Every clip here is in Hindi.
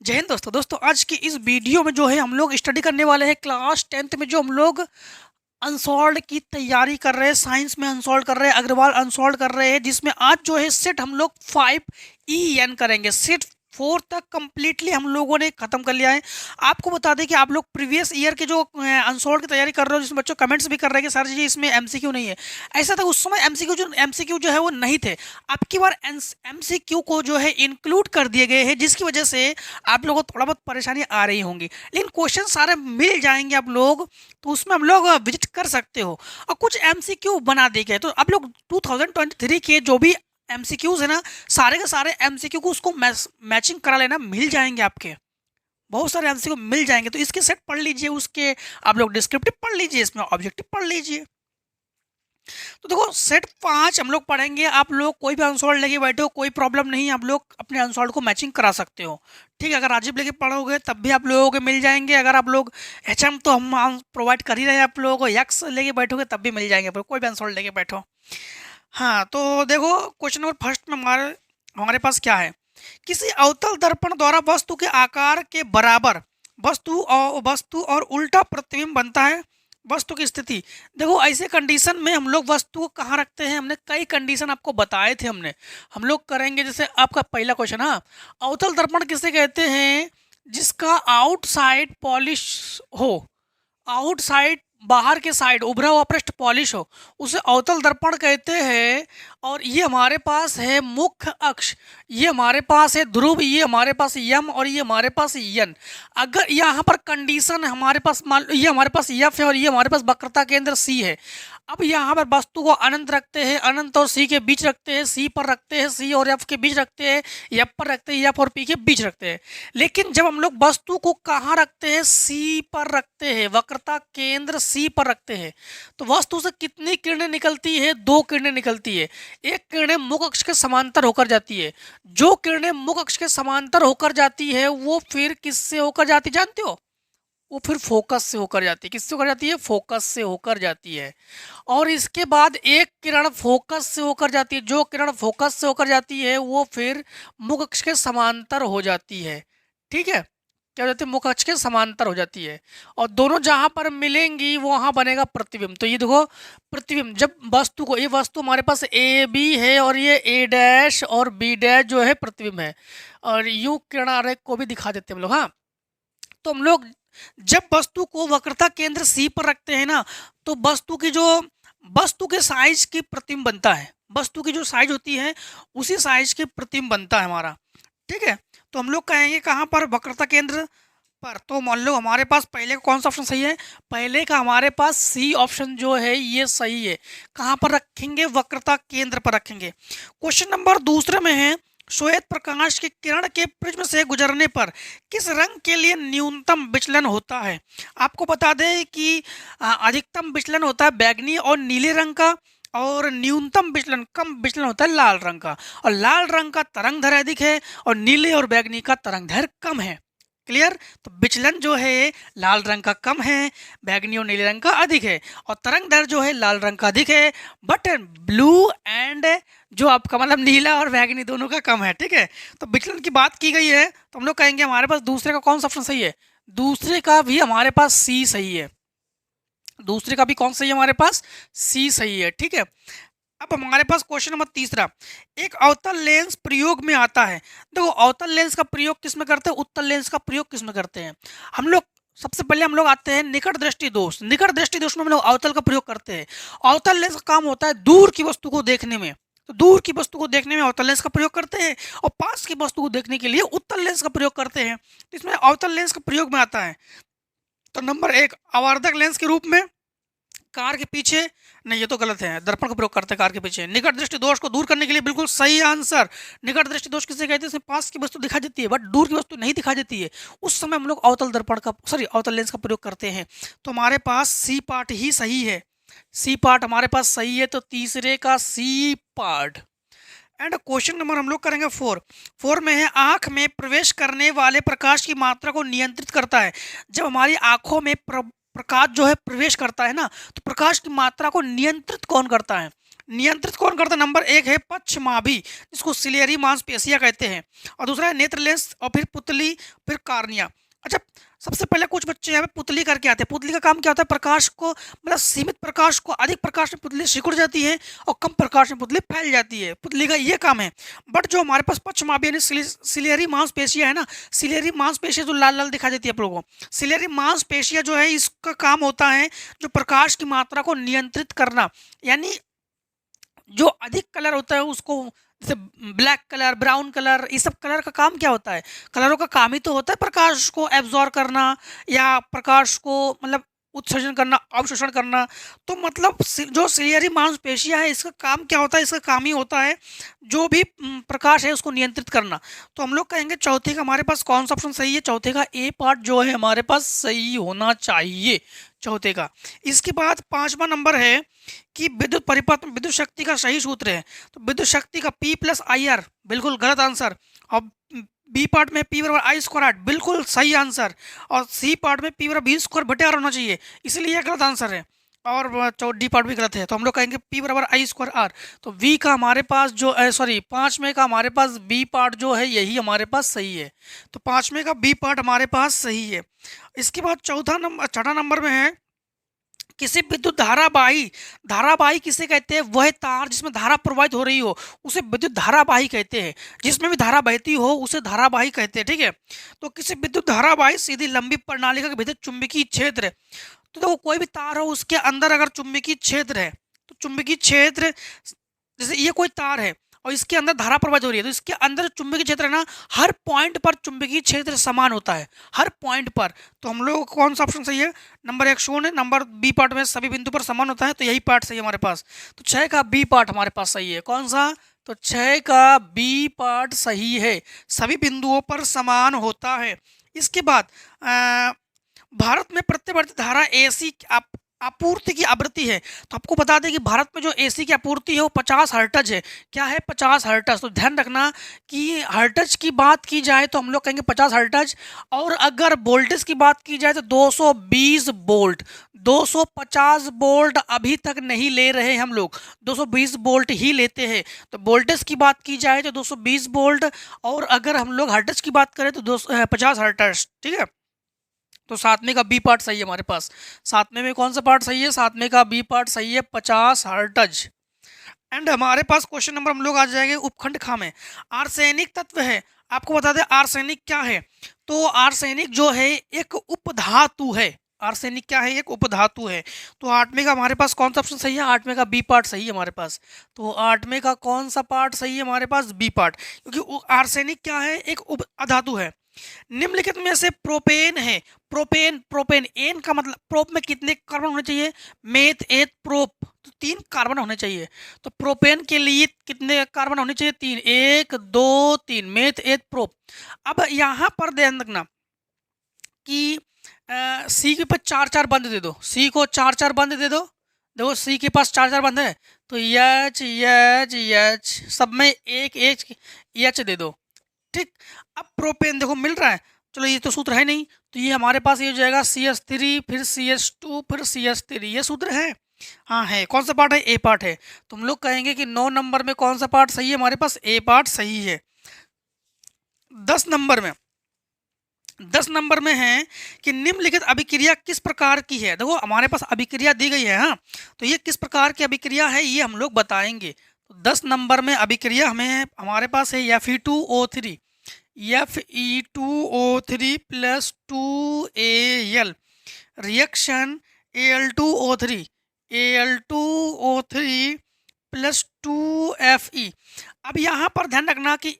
जय हिंद दोस्तों आज की इस वीडियो में जो है हम लोग स्टडी करने वाले हैं क्लास 10th में जो हम लोग अनसॉल्व की तैयारी कर रहे हैं। साइंस में अनसॉल्व कर रहे हैं, अग्रवाल अनसॉल्व कर रहे हैं, जिसमें आज जो है सेट हम लोग 5 EN करेंगे। सेट 4 तक कंप्लीटली हम लोगों ने खत्म कर लिया है। आपको बता दें कि आप लोग प्रीवियस ईयर के जो अनसॉल्व की तैयारी कर रहे हो, जिसमें बच्चों कमेंट्स भी कर रहे हैं कि सर जी इसमें एमसीक्यू नहीं है। ऐसा था उस समय एमसीक्यू जो है वो नहीं थे। अब की बार एमसीक्यू को जो है इंक्लूड कर दिए गए हैं, जिसकी वजह से आप लोगों को थोड़ा बहुत परेशानी आ रही होंगी, लेकिन क्वेश्चन सारे मिल जाएंगे आप लोग, तो उसमें हम लोग विजिट कर सकते हो। और कुछ एमसीक्यू बना दिए गए, तो आप लोग 2023 के जो भी एमसीक्यूज है ना, सारे के सारे एमसीक्यू को उसको मैचिंग करा लेना, मिल जाएंगे आपके। बहुत सारे एमसीक्यू मिल जाएंगे, तो इसके सेट पढ़ लीजिए, उसके आप लोग डिस्क्रिप्टिव पढ़ लीजिए, इसमें ऑब्जेक्टिव पढ़ लीजिए। तो देखो सेट 5 हम लोग पढ़ेंगे। आप लोग कोई भी अनसॉल्व लेके बैठे हो, कोई प्रॉब्लम नहीं, आप लोग अपने अनसॉल्व को मैचिंग करा सकते हो। ठीक है, अगर राजीव लेके पढ़ोगे तब भी आप लोगों के मिल जाएंगे। अगर आप लोग एचएम तो हम प्रोवाइड कर ही रहे हैं आप लोगों को, यक्स लेके बैठोगे तब भी मिल जाएंगे, कोई भी अनसॉल्व लेके बैठो। हाँ, तो देखो क्वेश्चन नंबर फर्स्ट में हमारे हमारे पास क्या है। किसी अवतल दर्पण द्वारा वस्तु के आकार के बराबर वस्तु और उल्टा प्रतिबिंब बनता है। वस्तु की स्थिति, देखो ऐसे कंडीशन में हम लोग वस्तु को कहाँ रखते हैं, हमने कई कंडीशन आपको बताए थे। हम लोग करेंगे, जैसे आपका पहला क्वेश्चन। हाँ, अवतल दर्पण किसे कहते हैं? जिसका आउटसाइड पॉलिश हो, आउटसाइड बाहर के साइड उभरा हुआ पृष्ठ पॉलिश हो, उसे अवतल दर्पण कहते हैं। और ये हमारे पास है मुख्य अक्ष, ये हमारे पास है ध्रुव, ये हमारे पास यम और ये हमारे पास यन। अगर यहाँ पर कंडीशन हमारे पास मान लो, ये हमारे पास यफ है और ये हमारे पास वक्रता केंद्र सी है। अब यहाँ पर वस्तु को अनंत रखते हैं, अनंत और सी के बीच रखते हैं, सी पर रखते हैं, सी और एफ के बीच रखते हैं, एफ पर रखते हैं, एफ और पी के बीच रखते हैं। लेकिन जब हम लोग वस्तु को कहाँ रखते हैं, सी पर रखते हैं, वक्रता केंद्र सी पर रखते हैं, तो वस्तु से कितनी किरणें निकलती है? 2 किरणें निकलती है। एक किरणें मुख्य अक्ष के समांतर होकर जाती है। जो किरणें मुख्य अक्ष के समांतर होकर जाती है वो फिर किससे होकर जाती जानते हो? वो फिर फोकस से होकर जाती है। किससे होकर जाती है? फोकस से होकर जाती है। और इसके बाद एक किरण फोकस से होकर जाती है। जो किरण फोकस से होकर जाती है वो फिर मुख्य अक्ष के समांतर हो जाती है। ठीक है, क्या हो जाती है? मुख्य अक्ष के समांतर हो जाती है, और दोनों जहां पर मिलेंगी वहां बनेगा प्रतिबिंब। तो ये देखो प्रतिबिंब, जब वस्तु को, ये वस्तु हमारे पास ए बी है और ये ए डैश और बी डैश जो है प्रतिबिंब है, और यूं किरण आरेख को भी दिखा देते हैं हम लोग। हाँ, तो हम लोग जब वस्तु को वक्रता केंद्र सी पर रखते हैं ना, तो वस्तु के साइज की प्रतिबिंब बनता है। वस्तु की जो साइज होती है उसी साइज की प्रतिबिंब बनता है हमारा। ठीक है, तो हम लोग कहेंगे कहाँ पर? वक्रता केंद्र पर। तो मान लो हमारे पास पहले का कौन सा ऑप्शन सही है? पहले का हमारे पास सी ऑप्शन जो है ये सही है। कहाँ पर रखेंगे? वक्रता केंद्र पर रखेंगे। क्वेश्चन नंबर दूसरे में है, श्वेत प्रकाश की किरण के प्रिज्म से गुजरने पर किस रंग के लिए न्यूनतम विचलन होता है? आपको बता दें कि अधिकतम विचलन होता है बैगनी और नीले रंग का, और न्यूनतम विचलन, कम विचलन होता है लाल रंग का। और लाल रंग का तरंग दैर्घ्य अधिक है और नीले और बैगनी का तरंग दैर्घ्य कम है। क्लियर? तो विचलन जो है लाल रंग का कम है, बैगनी और नीले रंग का अधिक है, और तरंग दैर्घ्य जो है लाल रंग का अधिक है, बट ब्लू एंड जो आपका मतलब नीला और बैगनी दोनों का कम है। ठीक है, तो विचलन की बात की गई है, तो हम लोग कहेंगे हमारे पास दूसरे का कौन सा ऑप्शन सही है? दूसरे का भी हमारे पास सी सही है। दूसरे का भी कौन सही है? हमारे पास सी सही है। ठीक है, अब हमारे पास क्वेश्चन नंबर तीसरा, एक अवतल लेंस प्रयोग में आता है। देखो अवतल लेंस का प्रयोग किस में करते हैं? उत्तल लेंस का प्रयोग किस में करते हैं? हम लोग सबसे पहले हम लोग आते हैं निकट दृष्टि दोष। निकट दृष्टि दोष में हम लोग अवतल का प्रयोग करते हैं। अवतल लेंस का काम होता है दूर की वस्तु को देखने में, तो दूर की वस्तु को देखने में अवतल लेंस का प्रयोग करते हैं, और पास की वस्तु को देखने के लिए उत्तल लेंस का प्रयोग करते हैं। तो इसमें अवतल लेंस का प्रयोग में आता है। तो नंबर 1 आवर्धक लेंस के रूप में, कार के पीछे, नहीं ये तो गलत है, दर्पण का प्रयोग करते हैं कार के पीछे। निकट दृष्टि दोष को दूर करने के लिए बिल्कुल सही आंसर। निकट दृष्टि दोष किसे कहते हैं? इसमें पास की वस्तु दिखाई देती है बट दूर की वस्तु नहीं दिखाई देती है, उस समय हम लोग अवतल लेंस का प्रयोग करते हैं। तो हमारे पास सी पार्ट ही सही है। सी पार्ट हमारे पास सही है, तो तीसरे का C part. And question number हम लोग करेंगे 4 में है, आंख में प्रवेश करने वाले प्रकाश की मात्रा को नियंत्रित करता है। जब हमारी आंखों में प्रकाश जो है प्रवेश करता है ना, तो प्रकाश की मात्रा को नियंत्रित कौन करता है? नियंत्रित कौन करता है? नंबर एक है पक्षमाभि, जिसको सिलियरी मांसपेशियां कहते हैं, और दूसरा है नेत्र लेंस, और फिर पुतली, फिर कार्निया। अच्छा, सबसे पहले कुछ बच्चे यहाँ पे पुतली करके आते हैं। पुतली का काम क्या होता है? प्रकाश को, मतलब सीमित प्रकाश को अधिक प्रकाश में पुतली सिकुड़ जाती है और कम प्रकाश में पुतली फैल जाती है। पुतली का ये काम है। बट जो हमारे पास पक्षमाभि यानी सिलियरी मांसपेशियां है ना, सिलियरी मांसपेशियां जो लाल लाल दिखाई देती है आप लोगों को, सिलियरी मांसपेशियां जो है इसका काम होता है जो प्रकाश की मात्रा को नियंत्रित करना, यानी जो अधिक कलर होता है उसको, जैसे ब्लैक कलर, ब्राउन कलर, ये सब कलर का काम क्या होता है? कलरों का काम ही तो होता है प्रकाश को एब्जॉर्ब करना या प्रकाश को मतलब उत्सर्जन करना, अवशोषण करना। तो मतलब जो सिलियरी मांसपेशियां है इसका काम क्या होता है? इसका काम ही होता है जो भी प्रकाश है उसको नियंत्रित करना। तो हम लोग कहेंगे चौथे का हमारे पास कौन सा ऑप्शन सही है? चौथे का ए पार्ट जो है हमारे पास सही होना चाहिए चौथे का। इसके बाद पांचवा नंबर है कि विद्युत परिपथ में विद्युत शक्ति का सही सूत्र है। तो विद्युत शक्ति का P प्लस आई आर, बिल्कुल गलत आंसर। और बी पार्ट में P बराबर आई स्क्वायर आर, बिल्कुल सही आंसर। और सी पार्ट में P बराबर बी स्क्वायर बटे आर होना चाहिए, इसलिए यह गलत आंसर है। और डी पार्ट भी गलत है, तो हम लोग कहेंगे P बराबर आई स्क्वायर आर। तो वी का हमारे पास जो सॉरी पांचवें का हमारे पास बी पार्ट जो है यही हमारे पास सही है। तो पांचवें का बी पार्ट हमारे पास सही है। इसके बाद छठा नंबर में है किसी विद्युत धारावाही, धारावाही किसे कहते हैं? वह तार जिसमें धारा प्रवाहित हो रही हो उसे विद्युत धारावाही कहते हैं। जिसमें भी धारा बहती हो उसे धारावाही कहते हैं, ठीक है। तो किसी विद्युत धारावाही सीधी लंबी प्रणालिका के भीतर चुंबकीय क्षेत्र है। तो देखो कोई भी तार हो उसके अंदर अगर चुंबकीय क्षेत्र है, तो चुंबकीय क्षेत्र, जैसे ये कोई तार है और इसके अंदर धारा प्रवाहित हो रही है, तो इसके अंदर चुंबकीय क्षेत्र है ना, हर पॉइंट पर चुंबकीय क्षेत्र समान होता है, हर पॉइंट पर। तो हम लोग कौन सा ऑप्शन सही है? नंबर एक शून्य, नंबर बी पार्ट में सभी बिंदु पर समान होता है, तो यही पार्ट सही है हमारे पास। तो 6 का बी पार्ट हमारे पास सही है। कौन सा? तो 6 का बी पार्ट सही है, सभी बिंदुओं पर समान होता है। इसके बाद भारत में प्रत्यावर्ती धारा एसी आपूर्ति की आवृत्ति है। तो आपको बता दें कि भारत में जो एसी की आपूर्ति है वो 50 हर्ट्ज है। क्या है? 50 हर्ट्ज। तो ध्यान रखना कि हर्ट्ज की बात की जाए तो हम लोग कहेंगे 50 हर्ट्ज, और अगर वोल्टेज की बात की जाए तो 220 वोल्ट। 250 वोल्ट अभी तक नहीं ले रहे हम लोग, 220 वोल्ट ही लेते हैं। तो वोल्टेज की बात की जाए तो 220 वोल्ट, और अगर हम लोग हर्ट्ज की बात करें तो 50 हर्ट्ज, ठीक है। तो सातवें का बी पार्ट सही है हमारे पास। सातवें में कौन सा पार्ट सही है? सातवें का बी पार्ट सही है, 50 हर्ट्ज। एंड हमारे पास क्वेश्चन नंबर हम लोग आ जाएंगे उपखंड खा में। आर्सेनिक तत्व है, आपको बता दें आर्सेनिक क्या है। तो आर्सेनिक जो है एक उपधातु है। आर्सेनिक क्या है? एक उपधातु है। तो आठवें का हमारे पास कौन सा ऑप्शन सही है? आठवें का बी पार्ट सही है हमारे पास। तो आठवें का कौन सा पार्ट सही है हमारे पास? बी पार्ट, क्योंकि आर्सेनिक क्या है? एक उपधातु है। निम्नलिखित में से प्रोपेन है, प्रोपेन, प्रोपेन एन का मतलब प्रोप में कितने कार्बन होने चाहिए? मेथ एथ प्रोप, तो 3 कार्बन होने चाहिए। तो प्रोपेन के लिए कितने कार्बन होने चाहिए? 3, 1 2 3, मेथ एथ प्रोप। अब यहाँ पर ध्यान रखना कि सी के पास 4 बंद दे दो, सी को 4 बंद दे दो। देखो सी के पास 4 बंद है, तो एच एच एच सब में एक एच दे दो, ठीक। अब प्रोपेन देखो मिल रहा है, चलो ये तो सूत्र है नहीं, तो ये हमारे पास ये हो जाएगा CH3 फिर CH2 फिर CH3, ये सूत्र है। हाँ है। कौन सा पार्ट है? ए पार्ट है। तुम लोग कहेंगे कि 9 नंबर में कौन सा पार्ट सही है? हमारे पास ए पार्ट सही है। 10 नंबर में है कि निम्नलिखित अभिक्रिया किस प्रकार की है। देखो हमारे पास अभिक्रिया दी गई है, हाँ, तो ये किस प्रकार की अभिक्रिया है ये हम लोग बताएंगे। तो 10 नंबर में अभिक्रिया हमारे पास है Fe2O3, Fe2O3 plus 2Al, reaction Al2O3, Al2O3 plus 2Fe। अब यहाँ पर ध्यान रखना कि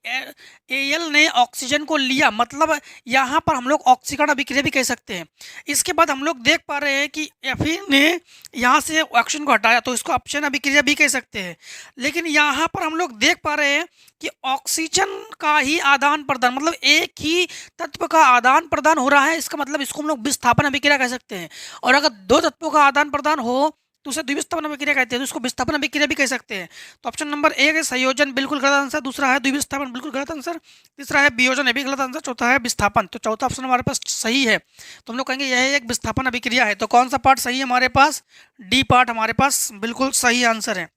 Al ने ऑक्सीजन को लिया, मतलब यहाँ पर हम लोग ऑक्सीकरण अभिक्रिया भी कह सकते हैं। इसके बाद हम लोग देख पा रहे हैं कि Fe ने यहाँ से ऑक्सीजन को हटाया, तो इसको अपचयन अभिक्रिया भी कह सकते हैं। लेकिन यहाँ पर हम लोग देख पा रहे हैं कि ऑक्सीजन का ही आदान प्रदान, मतलब एक ही तत्व का आदान प्रदान हो रहा है, इसका मतलब इसको हम लोग विस्थापन अभिक्रिया कह सकते हैं। और अगर 2 तत्वों का आदान प्रदान हो तो उसे द्विविस्थापन अभिक्रिया कहते हैं, तो उसको विस्थापन अभिक्रिया भी कह सकते हैं। तो ऑप्शन नंबर 1 है संयोजन, बिल्कुल गलत आंसर। दूसरा है द्विविस्थापन, बिल्कुल गलत आंसर। तीसरा है वियोजन, ये भी गलत आंसर। चौथा है विस्थापन, तो चौथा ऑप्शन हमारे पास सही है। तो हम लोग कहेंगे यह एक विस्थापन अभिक्रिया है। तो कौन सा पार्ट सही है हमारे पास? डी पार्ट हमारे पास बिल्कुल सही आंसर है।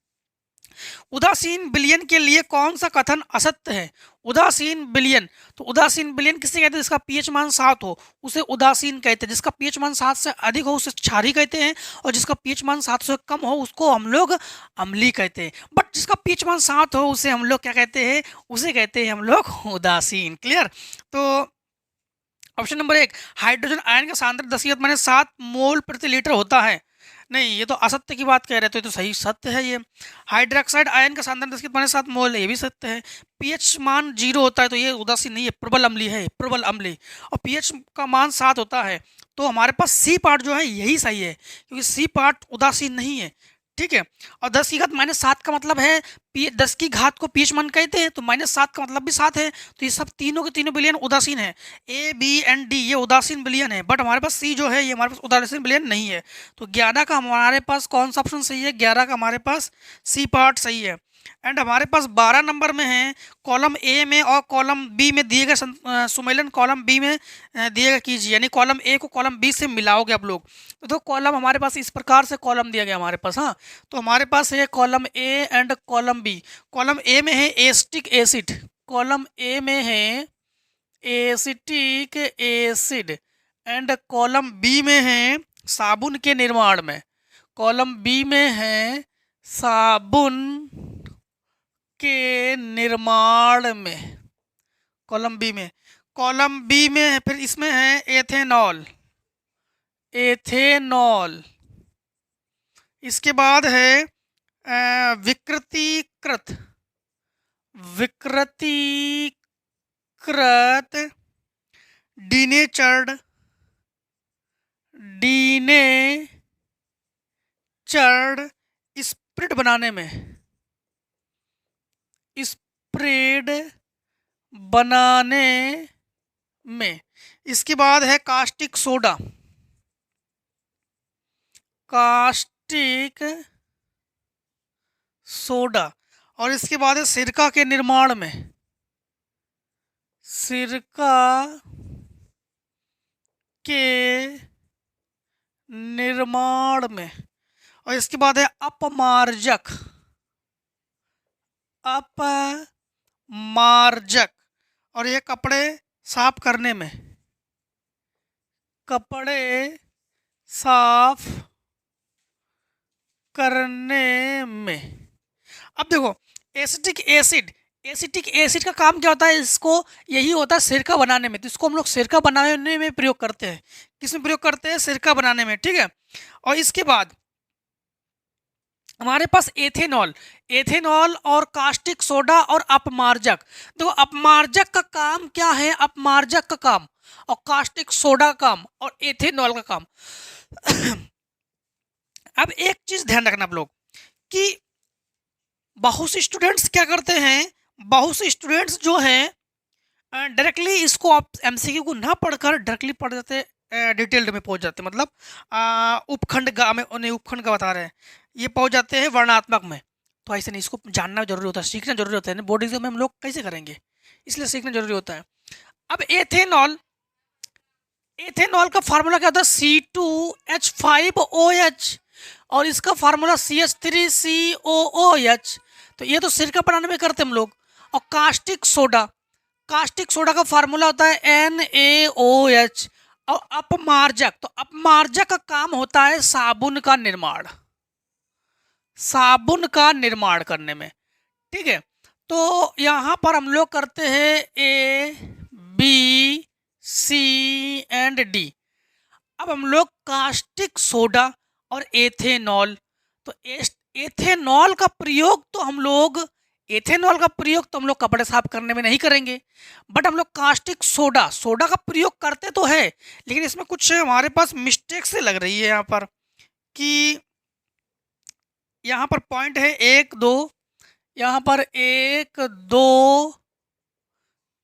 उदासीन विलयन के लिए कौन सा कथन असत्य है? उदासीन विलयन, तो उदासीन विलयन किसे कहते हैं? जिसका पीएच मान 7 हो उसे उदासीन कहते हैं, जिसका पीएच मान 7 से अधिक हो उसे क्षारीय कहते हैं, और जिसका पीएच मान 7 से कम हो उसको हम लोग अम्लीय कहते हैं। बट जिसका पीएच मान 7 हो उसे हम लोग क्या कहते हैं? उसे कहते हैं हम लोग उदासीन। क्लियर? तो ऑप्शन नंबर 1, हाइड्रोजन आयन का सांद्रता 10⁻7 मोल प्रति लीटर होता है। नहीं, ये तो असत्य की बात कह रहे थे, तो सही सत्य है ये। हाइड्रोक्साइड आयन का सांद्रता 10⁻7 मोल है, ये भी सत्य है। पीएच मान 0 होता है तो ये उदासीन नहीं है, प्रबल अम्लीय है, प्रबल अम्लीय। और पीएच का मान 7 होता है तो हमारे पास सी पार्ट जो है यही सही है, क्योंकि सी पार्ट उदासीन नहीं है। ठीक है, और 10⁻7 का मतलब है 10 की घात को पीएच मान कहते हैं, तो -7 का मतलब भी 7 है, तो ये सब तीनों के तीनों विलयन उदासीन है। ए बी एंड डी ये उदासीन विलयन है, बट हमारे पास सी जो है ये हमारे पास उदासीन विलयन नहीं है। तो 11 का हमारे पास कौन सा ऑप्शन सही है? 11 का हमारे पास सी पार्ट सही है। एंड हमारे पास 12 नंबर में है, कॉलम ए में और कॉलम बी में दिए गए सुमेलन कॉलम बी में दिए गए कीजिए, यानी कॉलम ए को कॉलम बी से मिलाओगे आप लोग। तो कॉलम हमारे पास इस प्रकार से कॉलम दिया गया हमारे पास। हाँ, तो हमारे पास है column A and column B. Column A में है एसिटिक एसिड, कॉलम ए में है acetic acid, and column B में है साबुन के निर्माण में। कॉलम बी में है साबुन के निर्माण में, कॉलम बी में। कॉलम बी में फिर इसमें है एथेनॉल, एथेनॉल। इसके बाद है विकृतीकृत, विकृतीकृत डीनेचर्ड, डीनेचर्ड स्प्रिट बनाने में, स्प्रेड बनाने में। इसके बाद है कास्टिक सोडा, कास्टिक सोडा। और इसके बाद है सिरका के निर्माण में, सिरका के निर्माण में। और इसके बाद है अपमार्जक, अपमार्जक। और ये कपड़े साफ करने में, कपड़े साफ करने में। अब देखो एसिटिक एसिड, एसिटिक एसिड का काम क्या होता है? इसको यही होता है सिरका बनाने में, तो इसको हम लोग सिरका बनाने में प्रयोग करते हैं। किसमें प्रयोग करते हैं? सिरका बनाने में। ठीक है, और इसके बाद हमारे पास एथेनॉल, एथेनॉल और कास्टिक सोडा और अपमार्जक। देखो अपमार्जक का काम क्या है? अपमार्जक का काम, और कास्टिक सोडा का काम, और एथेनॉल का काम। अब एक चीज ध्यान रखना आप लोग कि बहुत से स्टूडेंट्स क्या करते हैं, बहुत से स्टूडेंट्स जो हैं डायरेक्टली इसको आप एमसीक्यू को ना पढ़कर डायरेक्टली पढ़ जाते, डिटेल्ड में पहुंच जाते, मतलब उपखंड में उन्हें उपखंड का बता रहे हैं, ये पहुंच जाते हैं वर्णात्मक में। तो ऐसे नहीं, इसको जानना जरूरी होता है, सीखना जरूरी होता है। बोर्ड एग्जाम में हम लोग कैसे करेंगे, इसलिए सीखना जरूरी होता है। अब एथेनॉल, एथेनॉल का फार्मूला क्या होता है? C2H5OH, और इसका फार्मूला CH3COOH। तो ये तो सिरका बनाने में करते हम लोग। और कास्टिक सोडा, कास्टिक सोडा का फार्मूला होता है NaOH। और अपमार्जक, तो अपमार्जक का काम होता है साबुन का निर्माण, साबुन का निर्माण करने में। ठीक है, तो यहाँ पर हम लोग करते हैं A, B, C and D। अब हम लोग कास्टिक सोडा और एथेनॉल, तो एथेनॉल का प्रयोग तो हम लोग, एथेनॉल का प्रयोग तो हम लोग कपड़े साफ करने में नहीं करेंगे, बट हम लोग कास्टिक सोडा, सोडा का प्रयोग करते तो है, लेकिन इसमें कुछ हमारे पास मिस्टेक से लग रही है यहाँ पर, कि यहाँ पर पॉइंट है 1 2, यहाँ पर 1 2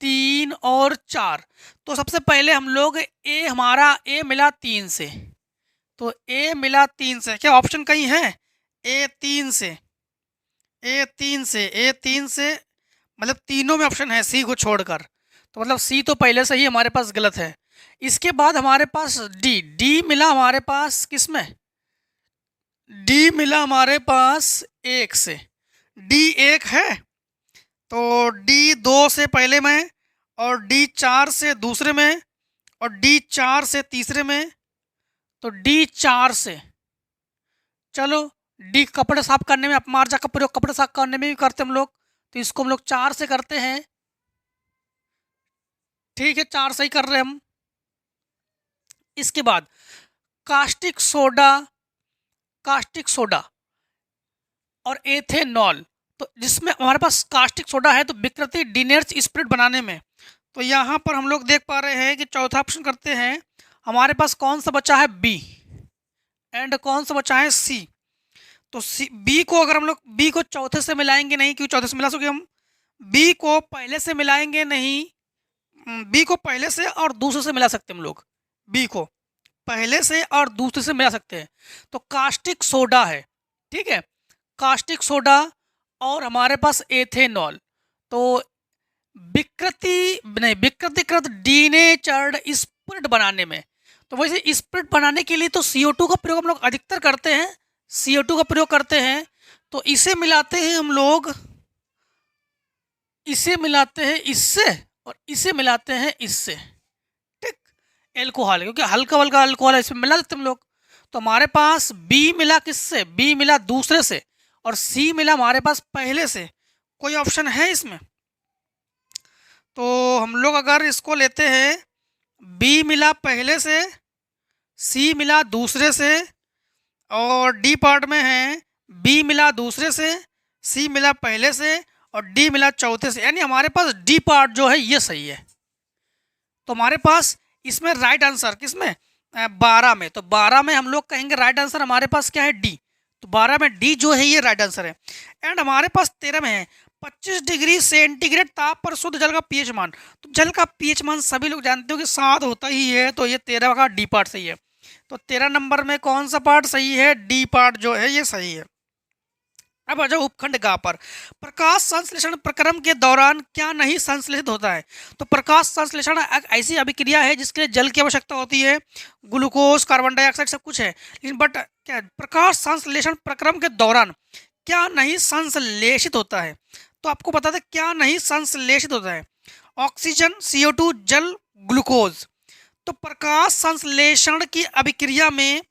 3 और 4। तो सबसे पहले हम लोग ए, हमारा ए मिला 3 से, तो ए मिला 3 से, क्या ऑप्शन कहीं है? A3 से, A3 से, A3 से, मतलब तीनों में ऑप्शन है सी को छोड़कर, तो मतलब सी तो पहले से ही हमारे पास गलत है। इसके बाद हमारे पास डी, डी मिला हमारे पास किस में? डी मिला हमारे पास 1 से, D1 है, तो D2 से पहले में, और D4 से दूसरे में, और D4 से तीसरे में, तो D4 से। चलो, डी कपड़े साफ करने में, अपमार्जा का प्रयोग कपड़े साफ करने में भी करते हम लोग, तो इसको हम लोग 4 से करते हैं। ठीक है, 4 से ही कर रहे हैं हम। इसके बाद कास्टिक सोडा और एथेनॉल, तो जिसमें हमारे पास कास्टिक सोडा है तो विकृति डिनेर्स स्पिरिट बनाने में, तो यहाँ पर हम लोग देख पा रहे हैं कि चौथा ऑप्शन करते हैं। हमारे पास कौन सा बचा है? बी। एंड कौन सा बचा है? सी। तो सी, बी को अगर हम लोग बी को चौथे से मिलाएंगे नहीं, क्योंकि चौथे से मिला सके हम बी को पहले से मिलाएंगे नहीं। बी को पहले से और दूसरे से मिला सकते हैं हम लोग, बी को पहले से और दूसरे से मिला सकते हैं। तो कास्टिक सोडा है, ठीक है, कास्टिक सोडा और हमारे पास एथेनॉल, तो विकृतिकृत डीनेचर्ड स्पिरिट बनाने में। तो वैसे स्पिरिट बनाने के लिए तो CO2 का प्रयोग हम लोग अधिकतर करते हैं, CO2 का प्रयोग करते हैं। तो इसे मिलाते हैं हम लोग, इसे मिलाते हैं इससे, और इसे मिलाते हैं इससे, ठीक, एल्कोहल, क्योंकि हल्का हल्का अल्कोहल है, इसमें मिला देते हम लोग। तो हमारे पास बी मिला किससे? बी मिला दूसरे से, और सी मिला हमारे पास पहले से। कोई ऑप्शन है इसमें? तो हम लोग अगर इसको लेते हैं, बी मिला पहले से, सी मिला दूसरे से, और डी पार्ट में है बी मिला दूसरे से, सी मिला पहले से, और डी मिला चौथे से, यानी हमारे पास डी पार्ट जो है ये सही है। तो हमारे पास इसमें राइट आंसर किसमें? 12 में। तो 12 में हम लोग कहेंगे राइट आंसर हमारे पास क्या है? डी। तो 12 में डी जो है ये राइट आंसर है। एंड हमारे पास 13 में है 25 डिग्री सेंटीग्रेड ताप पर शुद्ध जल का पीएच मान। तो जल का पीएच मान सभी लोग जानते हो कि 7 होता ही है, तो ये 13 का डी पार्ट सही है। तो 13 नंबर में कौन सा पार्ट सही है? डी पार्ट जो है ये सही है। अब आ जाओ उपखंड गा पर। प्रकाश संश्लेषण प्रक्रम के दौरान क्या नहीं संश्लेषित होता है? तो प्रकाश संश्लेषण एक ऐसी अभिक्रिया है जिसके लिए जल की आवश्यकता होती है, ग्लूकोज, कार्बन डाइऑक्साइड सब कुछ है, लेकिन बट क्या प्रकाश संश्लेषण प्रक्रम के दौरान क्या नहीं संश्लेषित होता है? तो आपको बता दें क्या नहीं संश्लेषित होता है। ऑक्सीजन, CO2, जल, ग्लूकोज। तो प्रकाश संश्लेषण की अभिक्रिया में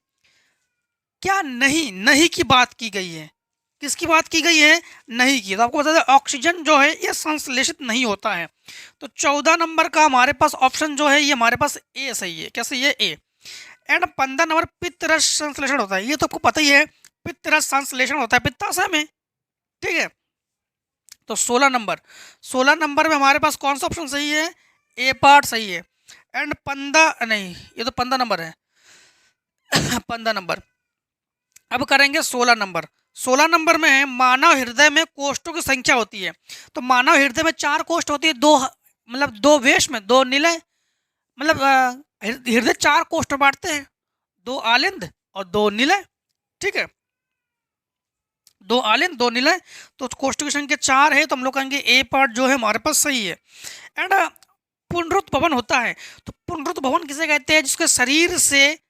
क्या नहीं की बात की गई है? किसकी बात की गई है? नहीं की। तो आपको बता दें ऑक्सीजन जो है ये संश्लेषित नहीं होता है। तो 14 नंबर का हमारे पास ऑप्शन जो है ये हमारे पास ए सही है। कैसे? ये ए। एंड 15 नंबर पित्त रस संश्लेषण होता है, ये तो आपको पता ही है, पित्त रस संश्लेषण होता है पित्ताशय में, ठीक है। तो 16 नंबर में हमारे पास कौन सा ऑप्शन सही है? ए पार्ट सही है। एंड 15 नहीं, ये तो 15 नंबर है 15 नंबर। अब करेंगे 16 नंबर में है मानव हृदय में कोष्ठों की संख्या होती है। तो मानव हृदय में 4 कोष्ठ होती है, दो वेश में 2 निलय, मतलब हृदय 4 कोष्ठ बांटते हैं, 2 आलिंद और 2 निलय, ठीक है, 2 आलिंद 2 निलय। तो कोष्ठ की संख्या 4 है, तो हम लोग कहेंगे ए पार्ट जो है हमारे पास सही है। एंड पुनरुत्थ भवन होता है। तो पुनरुत्थ भवन किसे कहते हैं? जिसके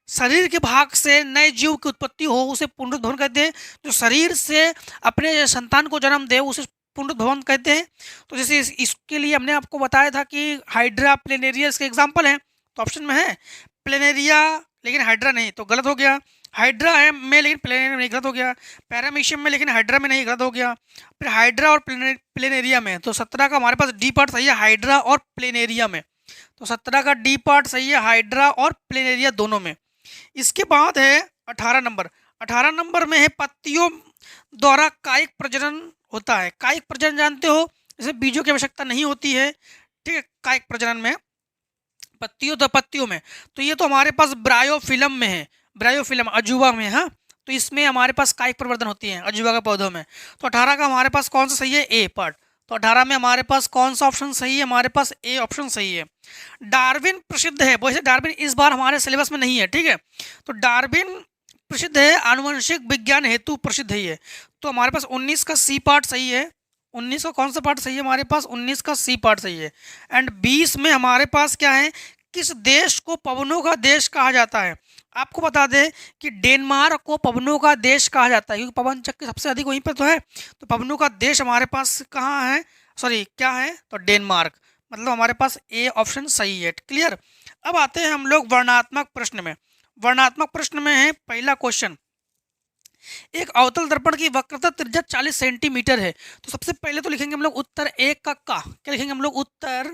शरीर के भाग से नए जीव की उत्पत्ति हो उसे पुनरुत्थ भवन कहते हैं। जो शरीर से अपने संतान को जन्म दे उसे पुनरुत्थ भवन कहते हैं। तो जैसे इसके लिए हमने आपको बताया था कि हाइड्रा, प्लेनेरिया इसके एग्जाम्पल हैं। तो ऑप्शन में है प्लेनेरिया, लेकिन हाइड्रा नहीं, तो गलत हो गया। हाइड्रा है में लेकिन प्लेनेरिया में, गलत हो गया। पैरामीशियम में लेकिन हाइड्रा में नहीं, गलत हो गया। फिर हाइड्रा और प्लेनेरिया में, तो 17 का हमारे पास डी पार्ट सही है हाइड्रा और प्लेनेरिया में। तो 17 का डी पार्ट सही है हाइड्रा और प्लेनेरिया दोनों में। इसके बाद है 18 नंबर में है पत्तियों द्वारा कायिक प्रजनन होता है। कायिक प्रजनन जानते हो, इसे बीजों की आवश्यकता नहीं होती है, ठीक है, कायिक प्रजनन में पत्तियों में। तो ये तो हमारे पास ब्रायोफिलम में है, ब्रायोफिलम अजूबा में, हाँ, तो इसमें हमारे पास कायिक प्रवर्धन होती है अजूबा के पौधों में। तो 18 का हमारे पास कौन सा सही है? ए पार्ट। तो 18 में हमारे पास कौन सा ऑप्शन सही है? हमारे पास ए ऑप्शन सही है। डार्विन प्रसिद्ध है, वैसे डार्विन इस बार हमारे सिलेबस में नहीं है, ठीक है। तो डार्विन प्रसिद्ध है, आनुवंशिक विज्ञान हेतु प्रसिद्ध है ये। तो हमारे पास 19 का सी पार्ट सही है। 19 का कौन सा पार्ट सही है? हमारे पास 19 का सी पार्ट सही है। एंड 20 में हमारे पास क्या है? किस देश को पवनों का देश कहा जाता है? आपको बता दें कि डेनमार्क को पवनों का देश कहा जाता है, क्योंकि पवन चक्की सबसे अधिक वहीं पर तो है। तो पवनों का देश हमारे पास कहाँ है, सॉरी क्या है, तो डेनमार्क। मतलब हमारे पास ए ऑप्शन सही है। क्लियर। अब आते हैं हम लोग वर्णनात्मक प्रश्न में। वर्णनात्मक प्रश्न में है पहला क्वेश्चन, एक अवतल दर्पण की वक्रता त्रिज्या 40 सेंटीमीटर है। तो सबसे पहले तो लिखेंगे हम लोग उत्तर एक का क्या लिखेंगे हम लोग, उत्तर।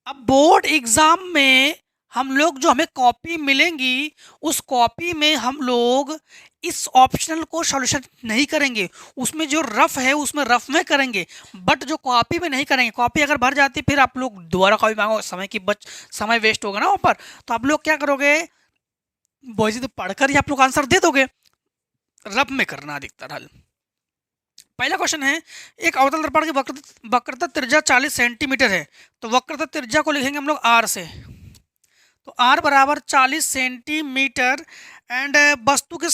अब बोर्ड एग्जाम में हम लोग जो हमें कॉपी मिलेंगी, उस कॉपी में हम लोग इस ऑप्शनल को सॉल्यूशन नहीं करेंगे, उसमें जो रफ है उसमें रफ में करेंगे, बट जो कॉपी में नहीं करेंगे। कॉपी अगर भर जाती फिर आप लोग दोबारा कॉपी मांगो, समय वेस्ट होगा ना ऊपर। तो आप लोग क्या करोगे, बॉयज तो पढ़कर ही आप लोग आंसर दे दोगे, रफ में करना अधिकतर हल। पहला क्वेश्चन है, एक अवतल दर्पण की वक्रता त्रिज्या 40 सेंटीमीटर है। तो वक्रता त्रिज्या को लिखेंगे हम लोग आर से। तो आर बराबर 40 सेंटीमीटर एंड वस्तु के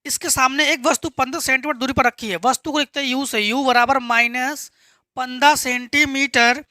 इसके सामने एक वस्तु 15 सेंटीमीटर दूरी पर रखी है। वस्तु को लिखते हैं यू से, यू बराबर -15 सेंटीमीटर।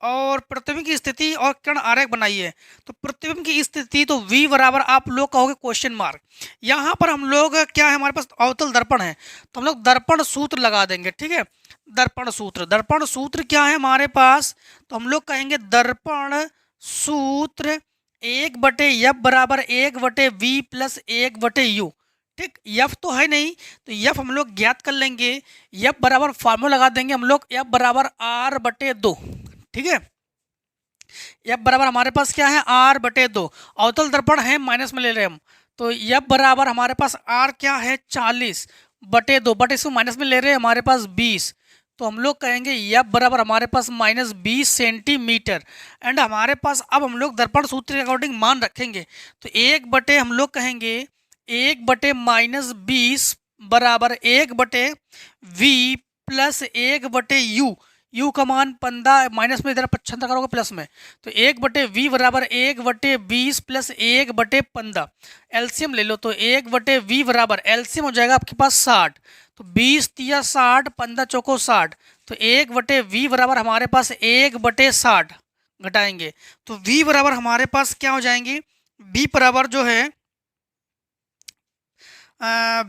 और प्रतिबिंब की स्थिति और किरण आरेख बनाइए। तो प्रतिबिंब की स्थिति तो v बराबर आप लोग कहोगे क्वेश्चन मार्क। यहाँ पर हम लोग क्या है, हमारे पास अवतल दर्पण है, तो हम लोग दर्पण सूत्र लगा देंगे। ठीक है, दर्पण सूत्र। दर्पण सूत्र क्या है हमारे पास, तो हम लोग कहेंगे दर्पण सूत्र 1/f बराबर 1/v प्लस 1/u। ठीक, यफ तो है नहीं, तो यफ हम लोग ज्ञात कर लेंगे। यफ बराबर फार्मूला लगा देंगे हम लोग, एफ बराबर r/2। ठीक है, एफ बराबर हमारे पास क्या है, r/2। अवतल दर्पण है, माइनस में ले रहे हम, तो एफ बराबर हमारे पास r क्या है 40/2, बट इसको माइनस में ले रहे हैं हमारे पास 20। तो हम लोग कहेंगे एफ बराबर हमारे पास -20 सेंटीमीटर। एंड हमारे पास अब हम लोग दर्पण सूत्र के अकॉर्डिंग मान रखेंगे। तो 1/, हम लोग कहेंगे 1/-20 बराबर 1/v प्लस 1/u। u का मान 15, माइनस में इधर 75 करोगे प्लस में, तो 1/v बराबर 1/20 प्लस 1/15। एलसीएम ले लो, तो 1/v बराबर एलसीएम हो जाएगा आपके पास 60। तो 20 तिया 60, 15 चौको 60, तो 1/v बराबर हमारे पास 1/60 घटाएंगे, तो v बराबर हमारे पास क्या हो जाएंगे, b बराबर जो है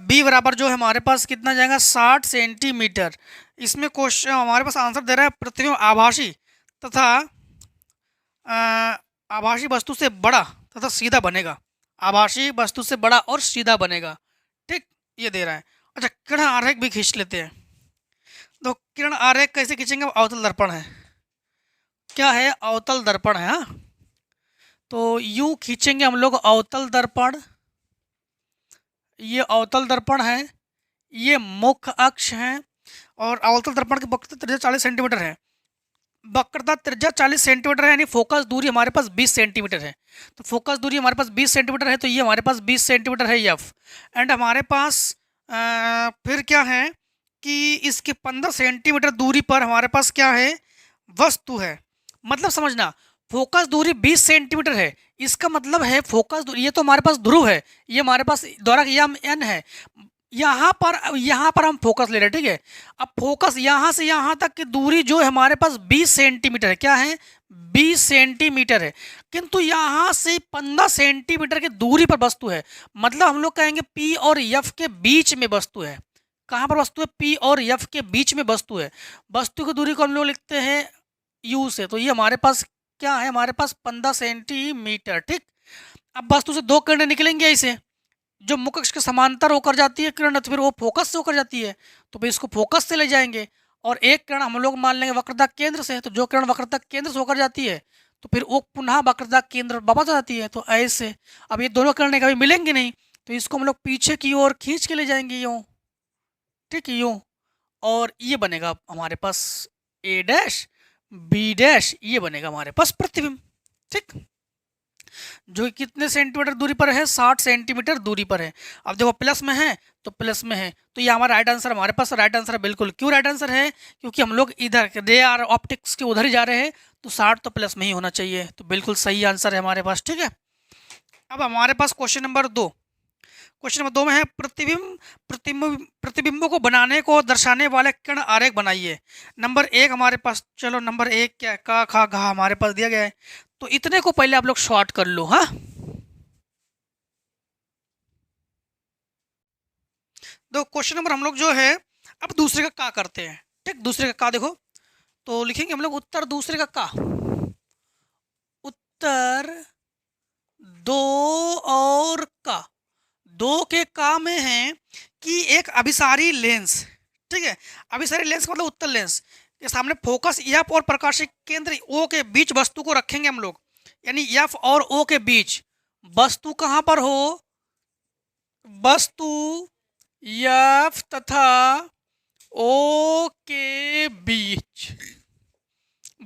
b बराबर जो है हमारे पास कितना जाएगा 60 सेंटीमीटर। इसमें क्वेश्चन हमारे पास आंसर दे रहा है प्रतिबिंब आभासी तथा आभासी वस्तु से बड़ा तथा सीधा बनेगा। आभासी वस्तु से बड़ा और सीधा बनेगा। ठीक, ये दे रहा है। अच्छा, किरण आरेख भी खींच लेते हैं। तो किरण आरेख कैसे खींचेंगे, अवतल दर्पण है, क्या है, अवतल दर्पण है। हाँ, तो यूं खींचेंगे हम लोग अवतल दर्पण, ये अवतल दर्पण है, ये मुख्य अक्ष है, और अवतल दर्पण की वक्रता त्रिज्या 40 सेंटीमीटर है। वक्रता त्रिज्या 40 सेंटीमीटर है, यानी फोकस दूरी हमारे पास 20 सेंटीमीटर है। तो फोकस दूरी हमारे पास 20 सेंटीमीटर है, तो ये हमारे पास 20 सेंटीमीटर है एफ। एंड हमारे पास फिर क्या है कि इसके 15 सेंटीमीटर दूरी पर हमारे पास क्या है, वस्तु है। मतलब समझना, फोकस दूरी 20 सेंटीमीटर है, इसका मतलब है फोकस दूरी, ये तो हमारे पास ध्रुव है, ये हमारे पास द्वारा यम एन है, यहाँ पर हम फोकस ले रहे हैं। ठीक है, अब फोकस यहाँ से यहाँ तक की दूरी जो है हमारे पास 20 सेंटीमीटर है, क्या है 20 सेंटीमीटर है, किंतु यहाँ से 15 सेंटीमीटर की दूरी पर वस्तु है। मतलब हम लोग कहेंगे P और F के बीच में वस्तु है। कहाँ पर वस्तु है, P और F के बीच में वस्तु है। वस्तु की दूरी को हम लोग लिखते हैं U से, तो ये हमारे पास क्या है, हमारे पास 15 सेंटीमीटर। ठीक, अब वस्तु से दो किरणें निकलेंगे ऐसे, जो मुख्य अक्ष के समांतर होकर जाती है किरण, तो फिर वो फोकस से होकर जाती है, तो फिर इसको फोकस से ले जाएंगे। और एक किरण हम लोग मान लेंगे वक्रता केंद्र से, तो जो किरण वक्रता केंद्र से होकर जाती है तो फिर वो पुनः वक्रता केंद्र वापस आ जाती है। तो ऐसे अब ये दोनों किरणें कभी मिलेंगी नहीं, तो इसको हम लोग पीछे की ओर खींच के ले जाएंगे यूँ। ठीक है, यूँ, और ये बनेगा हमारे पास A', B', ये बनेगा हमारे पास प्रतिबिंब। ठीक, जो कितने सेंटीमीटर दूरी पर है, 60 सेंटीमीटर दूरी पर है। अब देखो प्लस में है तो प्लस में है, तो ये हमारा राइट आंसर, हमारे पास राइट आंसर है बिल्कुल। क्यों राइट आंसर है, क्योंकि हम लोग इधर रे आर ऑप्टिक्स के उधर ही जा रहे हैं, तो 60 तो प्लस में ही होना चाहिए, तो बिल्कुल सही आंसर है हमारे पास। ठीक है, अब हमारे पास क्वेश्चन नंबर 2। क्वेश्चन नंबर 2 में है प्रतिबिंबों को बनाने को दर्शाने वाले किरण आरेख बनाइए। नंबर 1 हमारे पास, चलो नंबर 1 क्या है, का खा घा हमारे पास दिया गया है, तो इतने को पहले आप लोग शॉर्ट कर लो। हाँ, देखो क्वेश्चन नंबर हम लोग जो है अब दूसरे का का करते हैं। ठीक, दूसरे का का देखो तो लिखेंगे हम लोग उत्तर दूसरे का। उत्तर दो और का। दो के का में है कि एक अभिसारी लेंस, ठीक है, अभिसारी लेंस का मतलब उत्तल लेंस के सामने फोकस एफ और प्रकाशिक केंद्र ओ के बीच वस्तु को रखेंगे हम लोग, यानी एफ और ओ के बीच वस्तु कहाँ पर हो, वस्तु एफ तथा ओ के बीच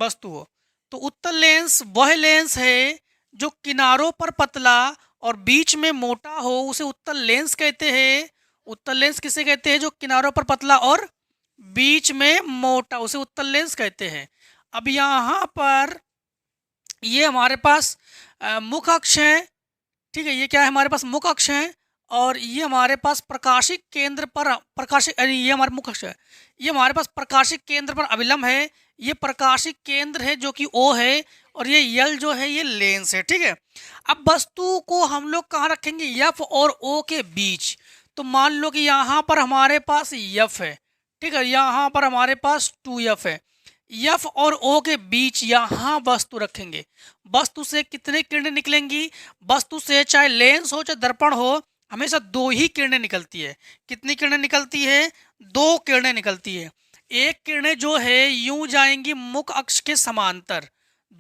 वस्तु हो। तो उत्तल लेंस वह लेंस है जो किनारों पर पतला और बीच में मोटा हो, उसे उत्तल लेंस कहते हैं। उत्तल लेंस किसे कहते हैं, जो किनारों पर पतला और बीच में मोटा, उसे उत्तल लेंस कहते हैं। अब यहाँ पर ये हमारे पास मुख्य अक्ष है, ठीक है, ये क्या है हमारे पास मुख्य अक्ष है, और ये हमारे पास प्रकाशिक केंद्र पर प्रकाशिक, ये हमारे मुख्य अक्ष है, ये हमारे पास प्रकाशिक केंद्र पर अभिलंब है। ये प्रकाशिक केंद्र है जो कि ओ है, और ये यल जो है ये लेंस है, ठीक है। अब वस्तु को हम लोग कहाँ रखेंगे, एफ और ओ के बीच। तो मान लो कि यहाँ पर हमारे पास एफ है, ठीक है, यहाँ पर हमारे पास 2f है। एफ और ओ के बीच यहाँ वस्तु रखेंगे। वस्तु से कितने किरणें निकलेंगी, वस्तु से चाहे लेंस हो चाहे दर्पण हो, हमेशा दो ही किरणें निकलती है। कितनी किरणें निकलती है, दो किरणें निकलती है। एक किरणें जो है यूं जाएंगी मुख्य अक्ष के समांतर।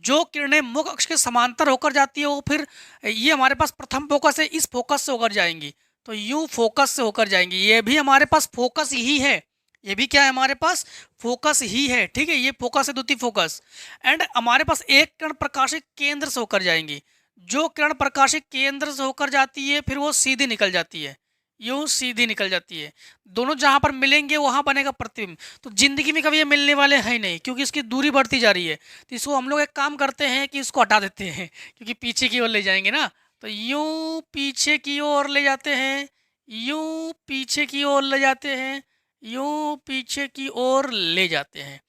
जो किरणें मुख्य अक्ष के समांतर होकर जाती है वो फिर ये हमारे पास प्रथम फोकस है, इस फोकस से होकर जाएंगी, तो यूं फोकस से होकर जाएंगी। ये भी हमारे पास फोकस ही है, ये भी क्या है हमारे पास फोकस ही है, ठीक है, ये फोकस है, द्वितीय फोकस। एंड हमारे पास एक किरण प्रकाशिक केंद्र से होकर जाएंगी। जो किरण प्रकाशिक केंद्र से होकर जाती है फिर वो सीधी निकल जाती है, यूं सीधी निकल जाती है। दोनों जहां पर मिलेंगे वहां बनेगा प्रतिबिंब। तो जिंदगी में कभी ये मिलने वाले हैं नहीं, क्योंकि इसकी दूरी बढ़ती जा रही है। तो इसको हम लोग एक काम करते हैं कि इसको हटा देते हैं, क्योंकि पीछे की ओर ले जाएंगे ना, तो यूं पीछे की ओर ले जाते हैं, यूं पीछे की ओर ले जाते हैं, यूं पीछे की ओर ले जाते हैं।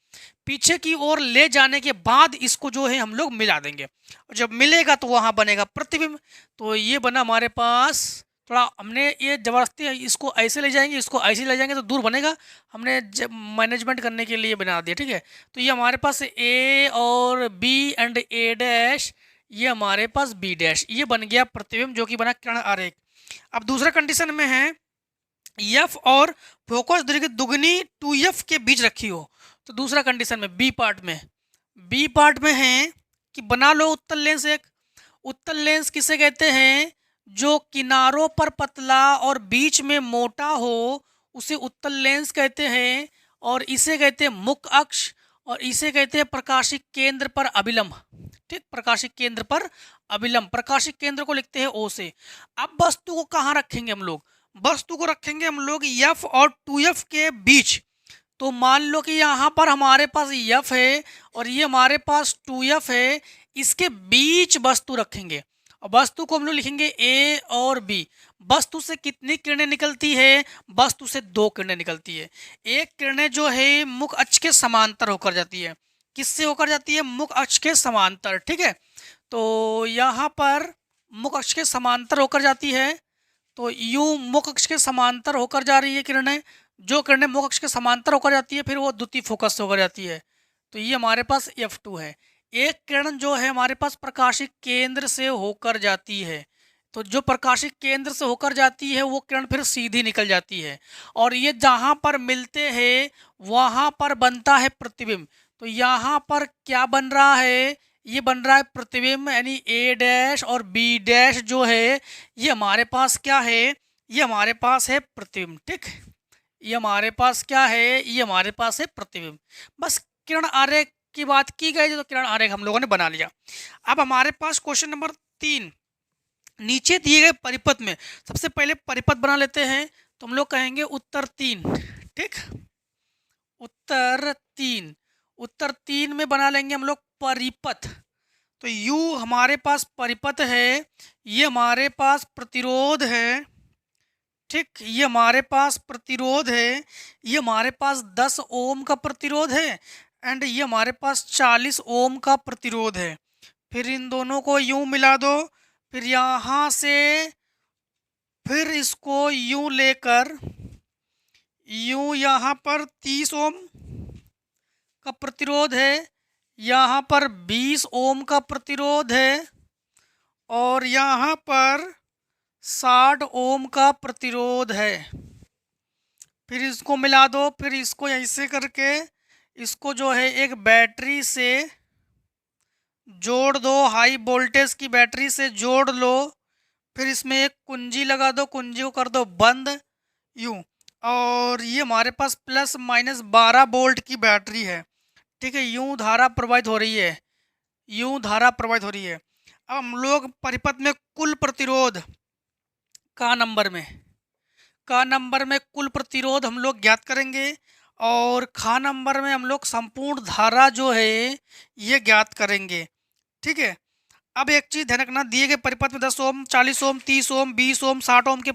पीछे की ओर ले जाने के बाद इसको जो है हम लोग मिला देंगे, और जब मिलेगा तो वहां बनेगा प्रतिबिंब। तो ये बना हमारे पास, थोड़ा हमने ये जबरदस्ती इसको ऐसे ले जाएंगे, इसको ऐसे ले जाएंगे तो दूर बनेगा, हमने मैनेजमेंट करने के लिए बना दिया, ठीक है। तो ये हमारे पास ए और बी एंड ए डैश, ये हमारे पास बी डैश, ये बन गया प्रतिबिंब जो कि बना किरण आरेख। अब दूसरा कंडीशन में है एफ और फोकस दीर्घ दुगनी 2f के बीच रखी हो। तो दूसरा कंडीशन में बी पार्ट में है कि बना लो उत्तल लेंस। एक उत्तल लेंस किसे कहते हैं, जो किनारों पर पतला और बीच में मोटा हो, उसे उत्तल लेंस कहते हैं, और इसे कहते हैं मुख्य अक्ष, और इसे कहते हैं प्रकाशिक केंद्र पर अभिलंब। ठीक, प्रकाशिक केंद्र पर अभिलंब, प्रकाशिक केंद्र को लिखते हैं ओ से। अब वस्तु को कहाँ रखेंगे हम लोग, वस्तु को रखेंगे हम लोग एफ और 2f के बीच। तो मान लो कि यहाँ पर हमारे पास एफ है और ये हमारे पास 2f है, इसके बीच वस्तु रखेंगे, और वस्तु को हम लोग लिखेंगे ए और बी। वस्तु से कितनी किरणें निकलती है, वस्तु से दो किरणें निकलती है। एक किरणें जो है मुख्य अक्ष के समांतर होकर जाती है, किससे होकर जाती है, मुख्य अक्ष के समांतर, ठीक है। तो यहाँ पर मुख्य अक्ष के समांतर होकर जाती है, तो यूं मुख्य अक्ष के समांतर होकर जा रही है किरणें। जो किरणें मुख्य अक्ष के समांतर होकर जाती है फिर वो द्वितीय फोकस से होकर जाती है, तो ये हमारे पास F2 है। एक किरण जो है हमारे पास प्रकाशिक केंद्र से होकर जाती है, तो जो प्रकाशिक केंद्र से होकर जाती है वो किरण फिर सीधी निकल जाती है, और ये जहाँ पर मिलते हैं वहाँ पर बनता है प्रतिबिंब। तो यहाँ पर क्या बन रहा है, ये बन रहा है प्रतिबिंब, यानी ए डैश और बी डैश जो है ये हमारे पास क्या है, ये हमारे पास है प्रतिबिंब। ठीक, ये हमारे पास क्या है, ये हमारे पास है प्रतिबिंब। बस किरण आरेख की बात की गई तो किरण आरेख हम लोगों ने बना लिया। अब हमारे पास क्वेश्चन नंबर 3, नीचे दिए गए परिपथ में सबसे पहले परिपथ बना लेते हैं। तो हम लोग कहेंगे उत्तर 3, ठीक, उत्तर तीन में बना लेंगे हम लोग परिपथ। तो यू हमारे पास परिपथ है, ये हमारे पास प्रतिरोध है, ठीक, ये हमारे पास प्रतिरोध है, ये हमारे पास 10 ओम का प्रतिरोध है, एंड ये हमारे पास 40 ओम का प्रतिरोध है। फिर इन दोनों को यूं मिला दो, फिर यहाँ से फिर इसको यूं लेकर यूँ यहाँ पर 30 ओम का प्रतिरोध है, यहाँ पर 20 ओम का प्रतिरोध है और यहाँ पर 60 ओम का प्रतिरोध है। फिर इसको मिला दो, फिर इसको ऐसे करके इसको जो है एक बैटरी से जोड़ दो, हाई वोल्टेज की बैटरी से जोड़ लो। फिर इसमें एक कुंजी लगा दो, कुंजी को कर दो बंद यूँ, और ये हमारे पास प्लस माइनस 12 वोल्ट की बैटरी है। ठीक है, यूँ धारा प्रवाहित हो रही है, यूँ धारा प्रवाहित हो रही है। अब हम लोग परिपथ में कुल प्रतिरोध का नंबर में कुल प्रतिरोध हम लोग ज्ञात करेंगे और खा नंबर में हम लोग संपूर्ण धारा जो है ये ज्ञात करेंगे। ठीक है, अब एक चीज़ ध्यान रखना, दिए गए परिपथ में 10 ओम, 40 ओम, 30 ओम, 20 ओम, 60 ओम के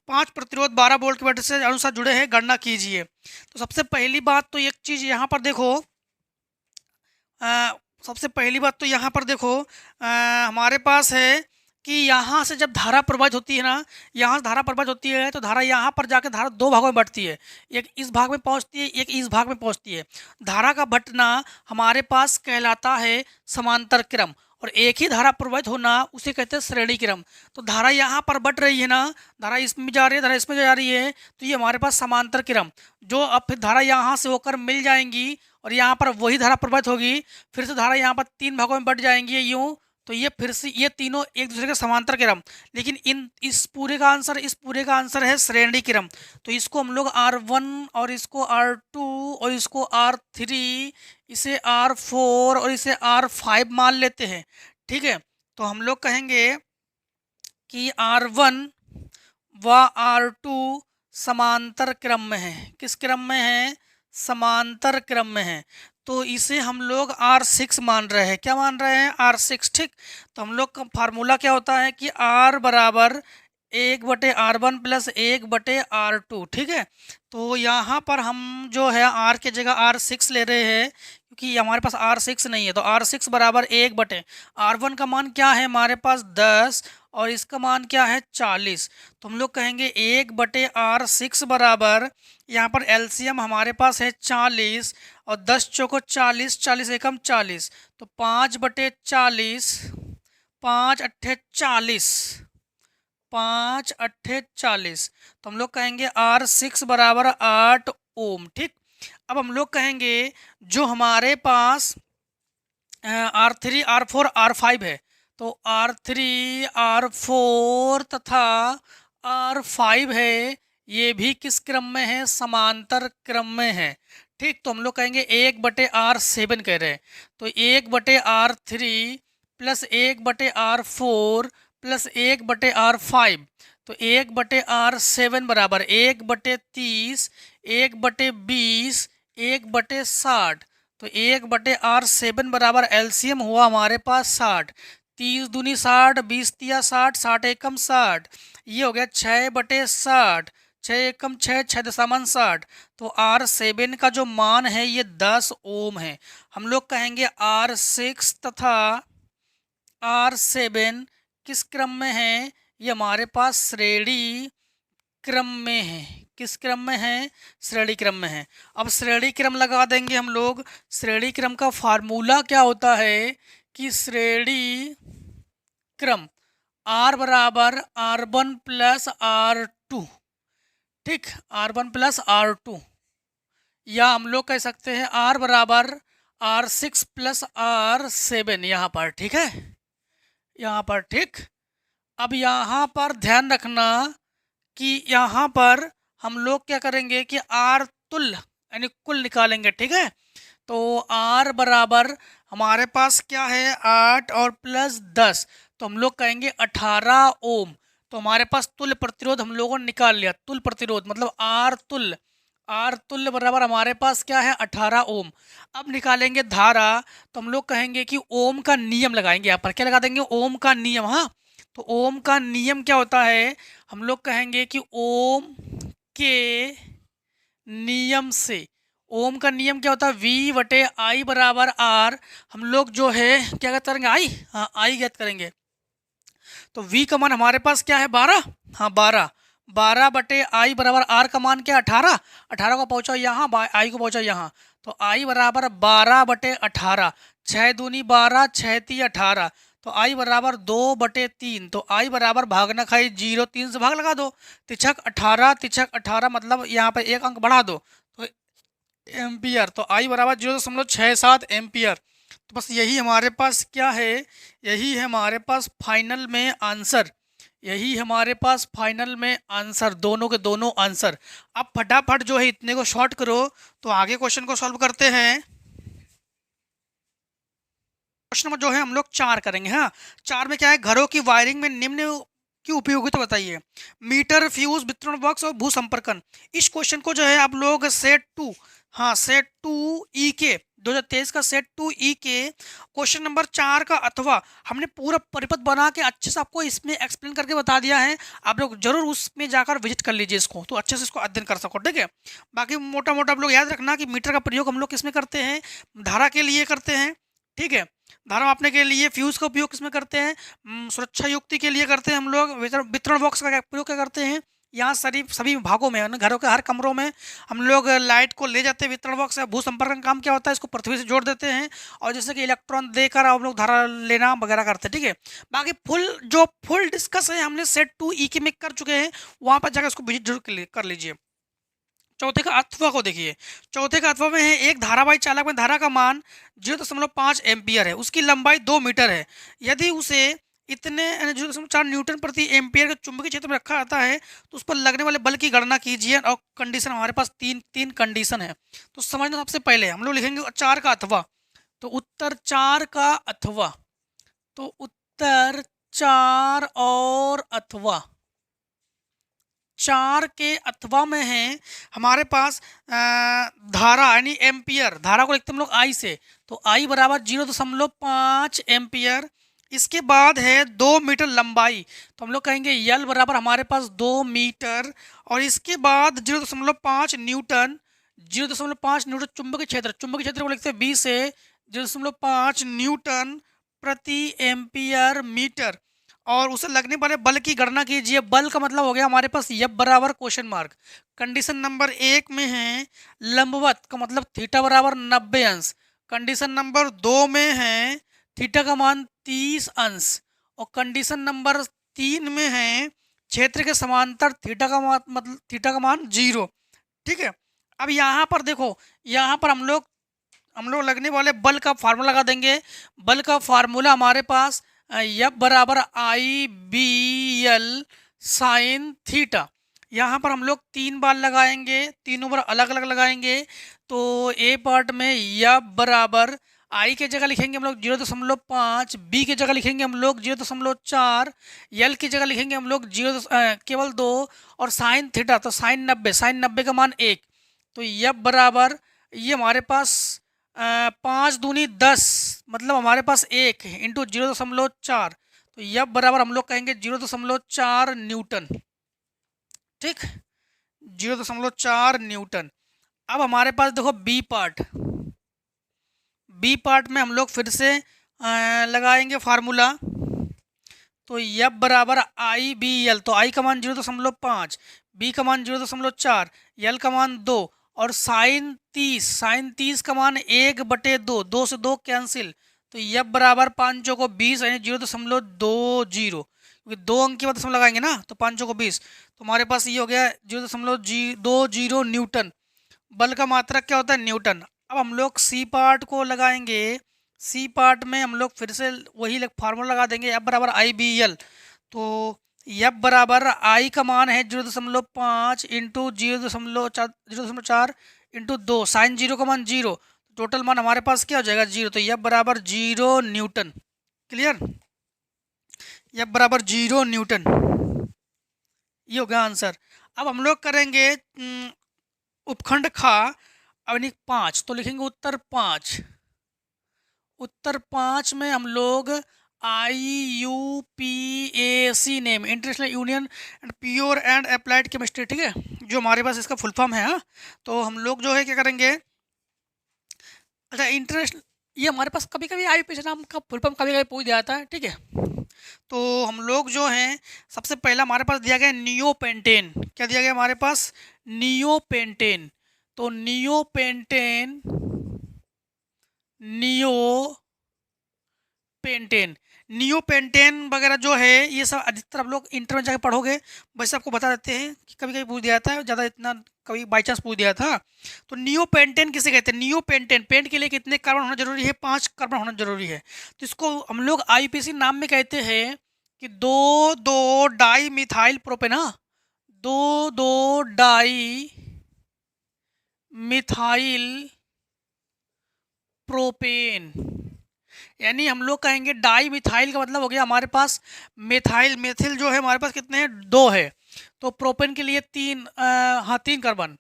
5 प्रतिरोध 12 वोल्ट की बैटरी से अनुसार जुड़े हैं, गणना कीजिए। तो सबसे पहली बात तो एक चीज़ यहाँ पर देखो, सबसे पहली बात तो यहाँ पर देखो, हमारे पास है कि यहाँ से जब धारा प्रवाहित होती है ना, यहाँ से धारा प्रवाहित होती है तो धारा यहाँ पर जाकर धारा दो भागों में बंटती है, एक इस भाग में पहुँचती है, एक इस भाग में पहुँचती है। धारा का बंटना हमारे पास कहलाता है समांतर क्रम और एक ही धारा प्रवाहित होना उसे कहते हैं श्रेणी क्रम। तो धारा यहाँ पर बट रही है ना, धारा इसमें जा रही है, धारा इसमें जा रही है, तो ये हमारे पास समांतर क्रम, जो अब फिर धारा यहाँ से होकर मिल जाएंगी और यहाँ पर वही धारा प्रवाहित होगी, फिर से धारा यहाँ पर 3 भागों में बट जाएंगी यूँ, तो ये फिर से ये तीनों एक दूसरे के समांतर क्रम। लेकिन इस पूरे का आंसर है श्रेणी क्रम। तो इसको हम लोग R1 और इसको R2 और इसको R3, इसे R4 और इसे R5 मान लेते हैं। ठीक है, तो हम लोग कहेंगे कि R1 व R2 समांतर क्रम में है। किस क्रम में है? समांतर क्रम में है। तो इसे हम लोग R6 मान रहे हैं। क्या मान रहे हैं? R6। ठीक, तो हम लोग का फार्मूला क्या होता है कि R बराबर 1/R1 प्लस 1/R2। ठीक है, तो यहाँ पर हम जो है R के जगह R6 ले रहे हैं क्योंकि हमारे पास R6 नहीं है। तो R6 बराबर 1/R1 का मान क्या है हमारे पास 10 और इसका मान क्या है 40। तो हम लोग कहेंगे 1/R6 बराबर, यहाँ पर एलसीएम हमारे पास है 40 और 10 चौको 40, 40 एकम 40, तो 5/40, 5 अट्ठे 40, 5 अट्ठे 40। तो हम लोग कहेंगे R6 बराबर 8 ओम। ठीक, अब हम लोग कहेंगे जो हमारे पास R3, R4, R5 है, तो R3, R4 तथा R5 है, ये भी किस क्रम में है? समांतर क्रम में है। ठीक, तो हम लोग कहेंगे 1/R7 कह रहे हैं, तो 1/R3 plus 1/R4 plus 1/R5, तो 1/R7 बराबर 1/30, 1/20, 1/60। तो 1/R7 बराबर एलसीएम हुआ हमारे पास 60, 30 दूनी 60, 20 तिया 60, 60 एकम 60, ये हो गया 6/60, 6 एकम 6, 6.60। तो R7 का जो मान है ये 10 ओम है। हम लोग कहेंगे R6 तथा R7 किस क्रम में है? ये हमारे पास श्रेणी क्रम में है। किस क्रम में है? श्रेणी क्रम में है। अब श्रेणी क्रम लगा देंगे हम लोग। श्रेणी क्रम का फार्मूला क्या होता है कि श्रेणी क्रम R बराबर R1 प्लस R2। ठीक, R1 प्लस R2, या हम लोग कह सकते हैं R बराबर R6 प्लस R7 यहाँ पर। ठीक है, यहाँ पर। ठीक, अब यहाँ पर ध्यान रखना कि यहाँ पर हम लोग क्या करेंगे कि R तुल्य यानी कुल निकालेंगे। ठीक है, तो R बराबर हमारे पास क्या है 8 और प्लस 10, तो हम लोग कहेंगे 18 ओम। तो हमारे पास तुल्य प्रतिरोध हम लोगों ने निकाल लिया। तुल्य प्रतिरोध मतलब R तुल्य बराबर हमारे पास क्या है 18 ओम। अब निकालेंगे धारा, तो हम लोग कहेंगे कि ओम का नियम लगाएंगे। यहाँ पर क्या लगा देंगे? ओम का नियम। हाँ, तो ओम का नियम क्या होता है? हम लोग कहेंगे कि ओम के नियम से, ओम का नियम क्या होता है? V/I बराबर R। हम लोग जो है क्या ज्ञात करेंगे? I। हाँ, I ज्ञात करेंगे। तो V का मान हमारे पास क्या है 12। हाँ, 12 12/i बराबर आर का मान क्या 18, 18 को पहुंचा यहाँ, आई को पहुंचा यहाँ, तो आई बराबर 12/18, 6 दूनी 12, 6 ती 18, तो आई बराबर 2/3, तो आई बराबर भागना खाई 0, 3 से भाग लगा दो, तिछक 18, तिछक 18 मतलब यहाँ पे एक अंक बढ़ा दो तो एम्पियर, तो आई बराबर 0.67 एम्पियर। तो बस यही हमारे पास क्या है, यही है हमारे पास फाइनल में आंसर, यही हमारे पास फाइनल में आंसर, दोनों के दोनों आंसर। अब फटाफट जो है इतने को शॉर्ट करो तो आगे क्वेश्चन को सॉल्व करते हैं। क्वेश्चन नंबर जो है हम लोग 4 करेंगे। हाँ, 4 में क्या है, घरों की वायरिंग में निम्न की उपयोगिता बताइए। मीटर, फ्यूज, वितरण बॉक्स और भू संपर्कन। इस क्वेश्चन को जो है आप लोग सेट 2, हाँ सेट 2 ई के 2023 का सेट 2 ई के क्वेश्चन नंबर 4 का अथवा हमने पूरा परिपथ बना के अच्छे से आपको इसमें एक्सप्लेन करके बता दिया है। आप लोग जरूर उसमें जाकर विजिट कर लीजिए इसको, तो अच्छे से इसको अध्ययन कर सको, ठीक है। बाकी मोटा मोटा आप लोग याद रखना कि मीटर का प्रयोग हम लोग किसमें करते हैं, धारा के लिए करते हैं, ठीक है। धारा मापने के लिए। फ्यूज का उपयोग किसमें करते हैं, सुरक्षा युक्ति के लिए करते हैं हम लोग। वितरण बॉक्स का प्रयोग क्या करते हैं, यहाँ सभी भागों में, घरों के हर कमरों में हम लोग लाइट को ले जाते हैं वितरण बॉक्स। भू संपर्क का काम क्या होता है, इसको पृथ्वी से जोड़ देते हैं और जैसे कि इलेक्ट्रॉन देकर हम लोग धारा लेना वगैरह करते हैं, ठीक है। बाकी फुल डिस्कस है हमने सेट 2 ई के में कर चुके हैं, वहाँ पर जाकर इसको विजिट जरूर कर लीजिए। चौथे का अथवा को देखिए। चौथे का अथवा में है, एक धारावाही चालक में धारा का मान 0.5 एम्पियर है, उसकी लंबाई 2 मीटर है। यदि उसे इतने 0.4 न्यूटन प्रति एम्पियर के चुंबकीय क्षेत्र में रखा जाता है तो उस पर लगने वाले बल की गणना कीजिए। और कंडीशन हमारे पास तीन कंडीशन है, तो समझना। सबसे पहले हम लोग लिखेंगे 4 का अथवा, तो उत्तर 4 का अथवा, तो उत्तर 4 और अथवा 4 के अथवा में है हमारे पास धारा यानी एम्पियर, धारा को लिखते हम लोग आई से, तो आई बराबर 0.5 एम्पियर। इसके बाद है 2 मीटर लंबाई, तो हम लोग कहेंगे यल बराबर हमारे पास 2 मीटर। और इसके बाद 0.5 न्यूटन, 0.5 न्यूटन चुंबकीय क्षेत्र को लिखते हैं बी से 0.5 न्यूटन प्रति एम्पियर मीटर। और उसे लगने वाले बल की गणना कीजिए। बल का मतलब हो गया हमारे पास F बराबर क्वेश्चन मार्क। कंडीशन नंबर 1 में है लंबवत का मतलब थीटा बराबर 90 अंश। कंडीशन नंबर 2 में है थीटा का मान 30 अंश। और कंडीशन नंबर 3 में है क्षेत्र के समांतर थीटा का मान 0, ठीक है। अब यहाँ पर देखो, यहाँ पर हम लोग लगने वाले बल का फार्मूला लगा देंगे। बल का फार्मूला हमारे पास F बराबर IBL साइन थीटा। यहाँ पर हम लोग 3 बार लगाएंगे, तीनों बार अलग अलग लगाएंगे। तो ए पार्ट में F बराबर आई के जगह लिखेंगे हम लोग 0.5, बी के जगह लिखेंगे हम लोग 0.4, यल की जगह लिखेंगे हम लोग केवल 2, और साइन थीटा तो साइन 90 का मान 1। तो F बराबर ये हमारे पास 5 दूनी 10 मतलब हमारे पास 1 इंटू 0.4, तो F बराबर हम लोग कहेंगे 0.4 न्यूटन, ठीक, 0.4 न्यूटन। अब हमारे पास देखो बी पार्ट में हम लोग फिर से लगाएंगे फार्मूला। तो F बराबर IBL, तो आई का मान 0.5, बी का मान 0.4, यल का मान 2, और साइन 30 का मान 1/2, 2 से 2 कैंसिल। तो F बराबर 5 को 20 यानी 0.20, क्योंकि 2 अंक की बात हम लगाएंगे ना, तो 5 को 20, तो हमारे पास ये हो गया 0.20 न्यूटन। बल का मात्रक क्या होता है, न्यूटन। अब हम लोग सी पार्ट को लगाएंगे। सी पार्ट में हम लोग फिर से वही फार्मूला लगा देंगे, F बराबर IBL। तो F बराबर आई का मान है 0.5 इंटू 0.4 इंटू 2, साइन 0 का मान 0, टोटल मान हमारे पास क्या हो जाएगा 0। तो F बराबर 0 न्यूटन। क्लियर, F बराबर 0 न्यूटन, ये हो गया आंसर। अब हम लोग करेंगे उपखंड खा अवनिक 5, तो लिखेंगे उत्तर 5 में हम लोग IUPAC name, international union and pure and applied chemistry, ठीक है, जो हमारे पास इसका फुल फॉर्म है। हाँ, तो हम लोग जो है क्या करेंगे, अच्छा इंटरनेशनल, ये हमारे पास कभी कभी IUPAC नाम का फुल फॉर्म कभी कभी पूछ जाता है, ठीक है। तो हम लोग जो हैं सबसे पहला हमारे पास दिया गया नियोपेंटेन। क्या दिया गया हमारे पास? नियोपेंटेन। तो नियोपेंटेन, नियोपेंटेन, नियोपेंटेन वगैरह जो है ये सब अधिकतर आप लोग इंटर में जाके पढ़ोगे। वैसे आपको बता देते हैं कि कभी कभी पूछ दिया जाता है, ज़्यादा इतना कभी बाई चांस पूछ दिया था। तो नियोपेंटेन किसे कहते हैं? नियोपेंटेन, पेंट के लिए कितने कार्बन होना जरूरी है? 5 कार्बन होना जरूरी है। तो इसको हम लोग आईपीसी नाम में कहते हैं कि दो दो डाई मिथाइल प्रोपेन। हाँ, दो दो डाई मिथाइल प्रोपेन, यानी हम लोग कहेंगे डाई मिथाइल का मतलब हो गया हमारे पास मिथाइल, मेथिल जो है हमारे पास कितने हैं? 2 है। तो प्रोपेन के लिए 3, हाँ 3 कार्बन।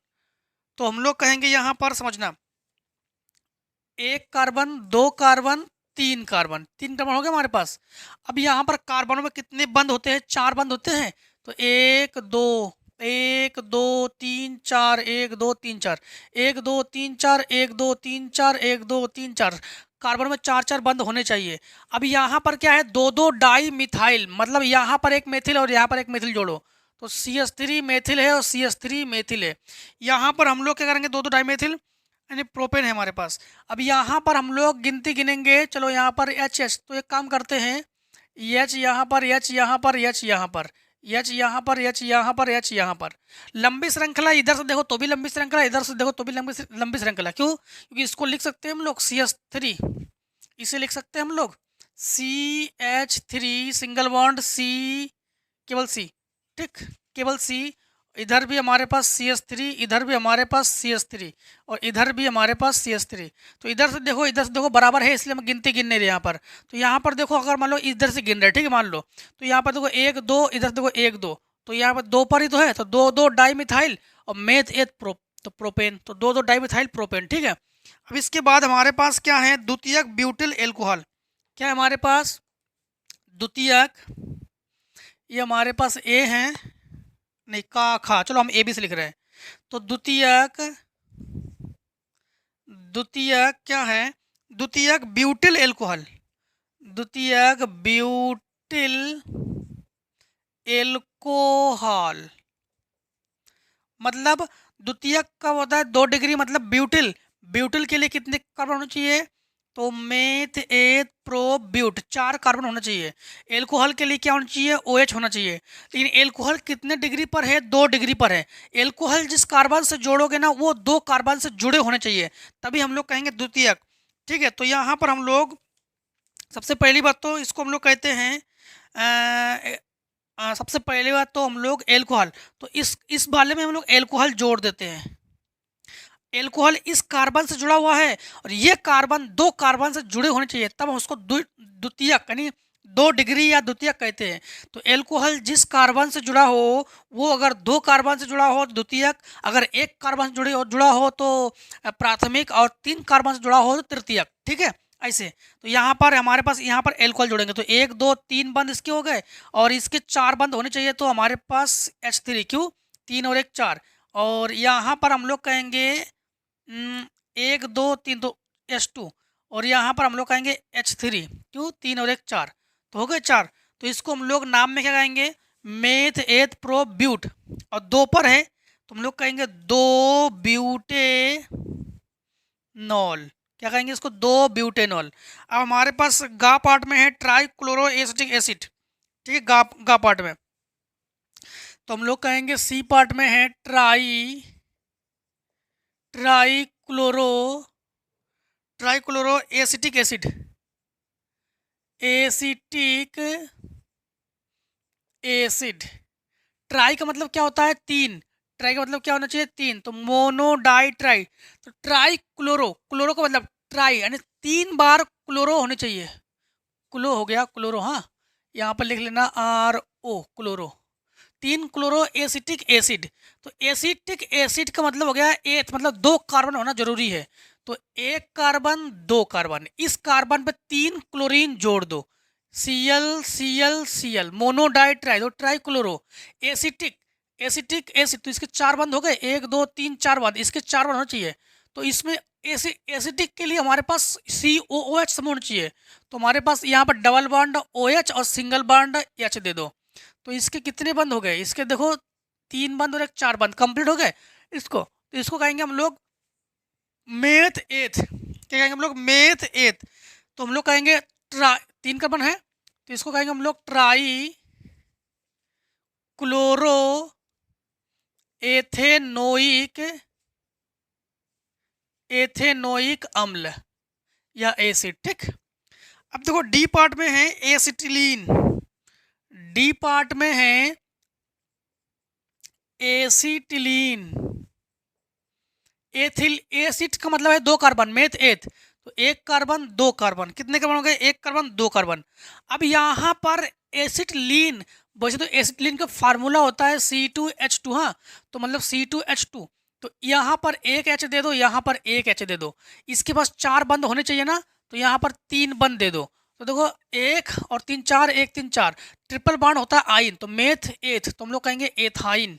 तो हम लोग कहेंगे यहाँ पर समझना, 1 कार्बन, 2 कार्बन, 3 कार्बन, 3 कार्बन हो गया हमारे पास। अब यहाँ पर कार्बनों में कितने बंद होते हैं? 4 बंद होते हैं। तो 1 2 1 2 3 4 1 2 3 4 1 2 3 4 1 2 3 4 1 2 3 4, कार्बन में 4 बंद होने चाहिए। अब यहाँ पर क्या है? 2 डाई मिथाइल, मतलब यहाँ पर एक मेथिल और यहाँ पर एक मेथिल जोड़ो तो CH3 मेथिल है और CH3 मेथिल है। यहाँ पर हम लोग क्या करेंगे? 2 डाई मेथिल यानी प्रोपेन है हमारे पास। अब यहाँ पर हम लोग गिनती गिनेंगे। चलो यहाँ पर H, तो एक काम करते हैं, H यहाँ पर, H यहाँ पर, H यहाँ पर, H यहाँ पर, H यहाँ पर, H यहाँ पर। लंबी श्रृंखला, इधर से देखो तो भी लंबी श्रृंखला, इधर से देखो तो भी लंबी श्रृंखला। क्यों? क्योंकि इसको लिख सकते हैं हम लोग CH3, इसे लिख सकते हैं हम लोग CH3 सिंगल बॉन्ड C, केवल C, ठीक, केवल C। इधर भी हमारे पास CH3, इधर भी हमारे पास CH3 और इधर भी हमारे पास CH3। तो इधर से देखो बराबर है, इसलिए हम गिनती गिन नहीं रहे यहाँ पर। तो यहाँ पर देखो, अगर मान लो इधर से गिन रहे, ठीक है, मान लो, तो यहाँ पर देखो 1 2, इधर देखो 1 2, तो यहाँ पर 2 पर ही तो है। तो 2 डाई मिथाइल और मेथ एथ तो प्रोपेन, तो 2 डाई मिथाइल प्रोपेन, ठीक है। अब इसके बाद हमारे पास क्या है? द्वितीयक ब्यूटिल एल्कोहल। क्या है हमारे पास? द्वितीयक, ये हमारे पास ए है, नहीं का खा, चलो हम ए बी से लिख रहे हैं। तो द्वितीयक, क्या है? द्वितीयक ब्यूटिल एल्कोहल, द्वितीयक ब्यूटिल एल्कोहल, मतलब द्वितीयक का होता है 2 डिग्री, मतलब ब्यूटिल, ब्यूटिल के लिए कितने कार्बन होने चाहिए? तो मेथ एथ प्रो ब्यूट, 4 कार्बन होना चाहिए। एल्कोहल के लिए क्या होना चाहिए? OH होना चाहिए। लेकिन एल्कोहल कितने डिग्री पर है? 2 डिग्री पर है। एल्कोहल जिस कार्बन से जोड़ोगे ना, वो 2 कार्बन से जुड़े होने चाहिए, तभी हम लोग कहेंगे द्वितीयक, ठीक है। तो यहाँ पर हम लोग सबसे पहली बात तो इसको हम लोग कहते हैं सबसे पहली बात तो हम लोग एल्कोहल, तो इस वाले में हम लोग एल्कोहल जोड़ देते हैं। एल्कोहल इस कार्बन से जुड़ा हुआ है और ये कार्बन 2 कार्बन से जुड़े होने चाहिए, तब हम उसको द्वितीयक यानी 2 डिग्री या द्वितीयक कहते हैं। तो एल्कोहल जिस कार्बन से जुड़ा हो, वो अगर 2 कार्बन से जुड़ा हो तो द्वितीयक, अगर 1 कार्बन से जुड़ा हो तो प्राथमिक, और 3 कार्बन से जुड़ा हो तो तृतीयक, ठीक है। ऐसे तो यहाँ पर हमारे पास यहाँ पर एल्कोहल जोड़ेंगे तो 1 2 3 बंद इसके हो गए और इसके 4 बंद होने चाहिए, तो हमारे पास H3, क्यों? 3 और 1 4, और यहाँ पर हम लोग कहेंगे 1 2 3 तो H2, और यहाँ पर हम लोग कहेंगे H3, क्यों? 3 और 1 4, तो हो गए 4। तो इसको हम लोग नाम में क्या कहेंगे? मेथ एथ प्रो ब्यूट, और 2 पर है तो हम लोग कहेंगे 2 ब्यूटेनॉल। क्या कहेंगे इसको? 2 ब्यूटेनॉल। अब हमारे पास गा पार्ट में है ट्राइक्लोरो एसिटिक एसिड, ठीक है, गा पार्ट में। तो हम लोग कहेंगे सी पार्ट में है ट्राइक्लोरो एसिटिक एसिड, ट्राई का मतलब क्या होता है? 3, ट्राई का मतलब क्या होना चाहिए? 3, तो मोनो डाई ट्राई, तो ट्राई क्लोरो, क्लोरो का मतलब ट्राई यानी 3 बार क्लोरो होने चाहिए। क्लो हो गया, क्लोरो, हाँ, यहाँ पर लिख लेना RO, chloro, 3 chloro acetic acid. तो एसिटिक एसिड का मतलब हो गया एथ, मतलब 2 कार्बन होना जरूरी है। तो 1 कार्बन 2 कार्बन, इस कार्बन पे 3 क्लोरीन जोड़ दो, Cl मोनो डाई ट्राई, तो ट्राई क्लोरो एसिटिक एसिड, तो इसके 4 बंद हो गए, 1 2 3 4 बंद, इसके 4 बंद होना चाहिए। तो इसमें एसिटिक के लिए हमारे पास COOH समूह होना चाहिए। तो हमारे पास यहाँ पर डबल बॉन्ड OH और सिंगल बॉन्ड H दे दो। तो इसके कितने बंद हो गए? इसके देखो 3 बंद और एक 4 बंद कंप्लीट हो गए। तो इसको कहेंगे हम लोग मेथ एथ। क्या कहेंगे हम लोग? मेथ एथ। तो हम लोग कहेंगे 3 कार्बन है, तो इसको कहेंगे हम लोग ट्राई क्लोरो एथेनोइक अम्ल या एसिड। ठीक, अब देखो डी पार्ट में है एसिटिलीन, डी पार्ट में है एसिटिलीन। एथिल एसिड का मतलब है 2 कार्बन, मेथ एथ। तो 1 कार्बन 2 कार्बन, कितने कार्बन हो गए? 1 कार्बन 2 कार्बन। अब यहाँ पर एसिटिलीन, वैसे तो एसिटिलीन का फार्मूला होता है C2H2। हाँ, तो मतलब C2H2। तो यहाँ पर एक H दे दो, यहाँ पर एक H दे दो। इसके पास 4 बंद होने चाहिए ना, तो यहाँ पर 3 बंद दे दो। तो देखो 1 और 3 4, 1 3 4, ट्रिपल बॉन्ड होता है आइन, तो मेथ एथ, तो हम लोग कहेंगे एथाइन।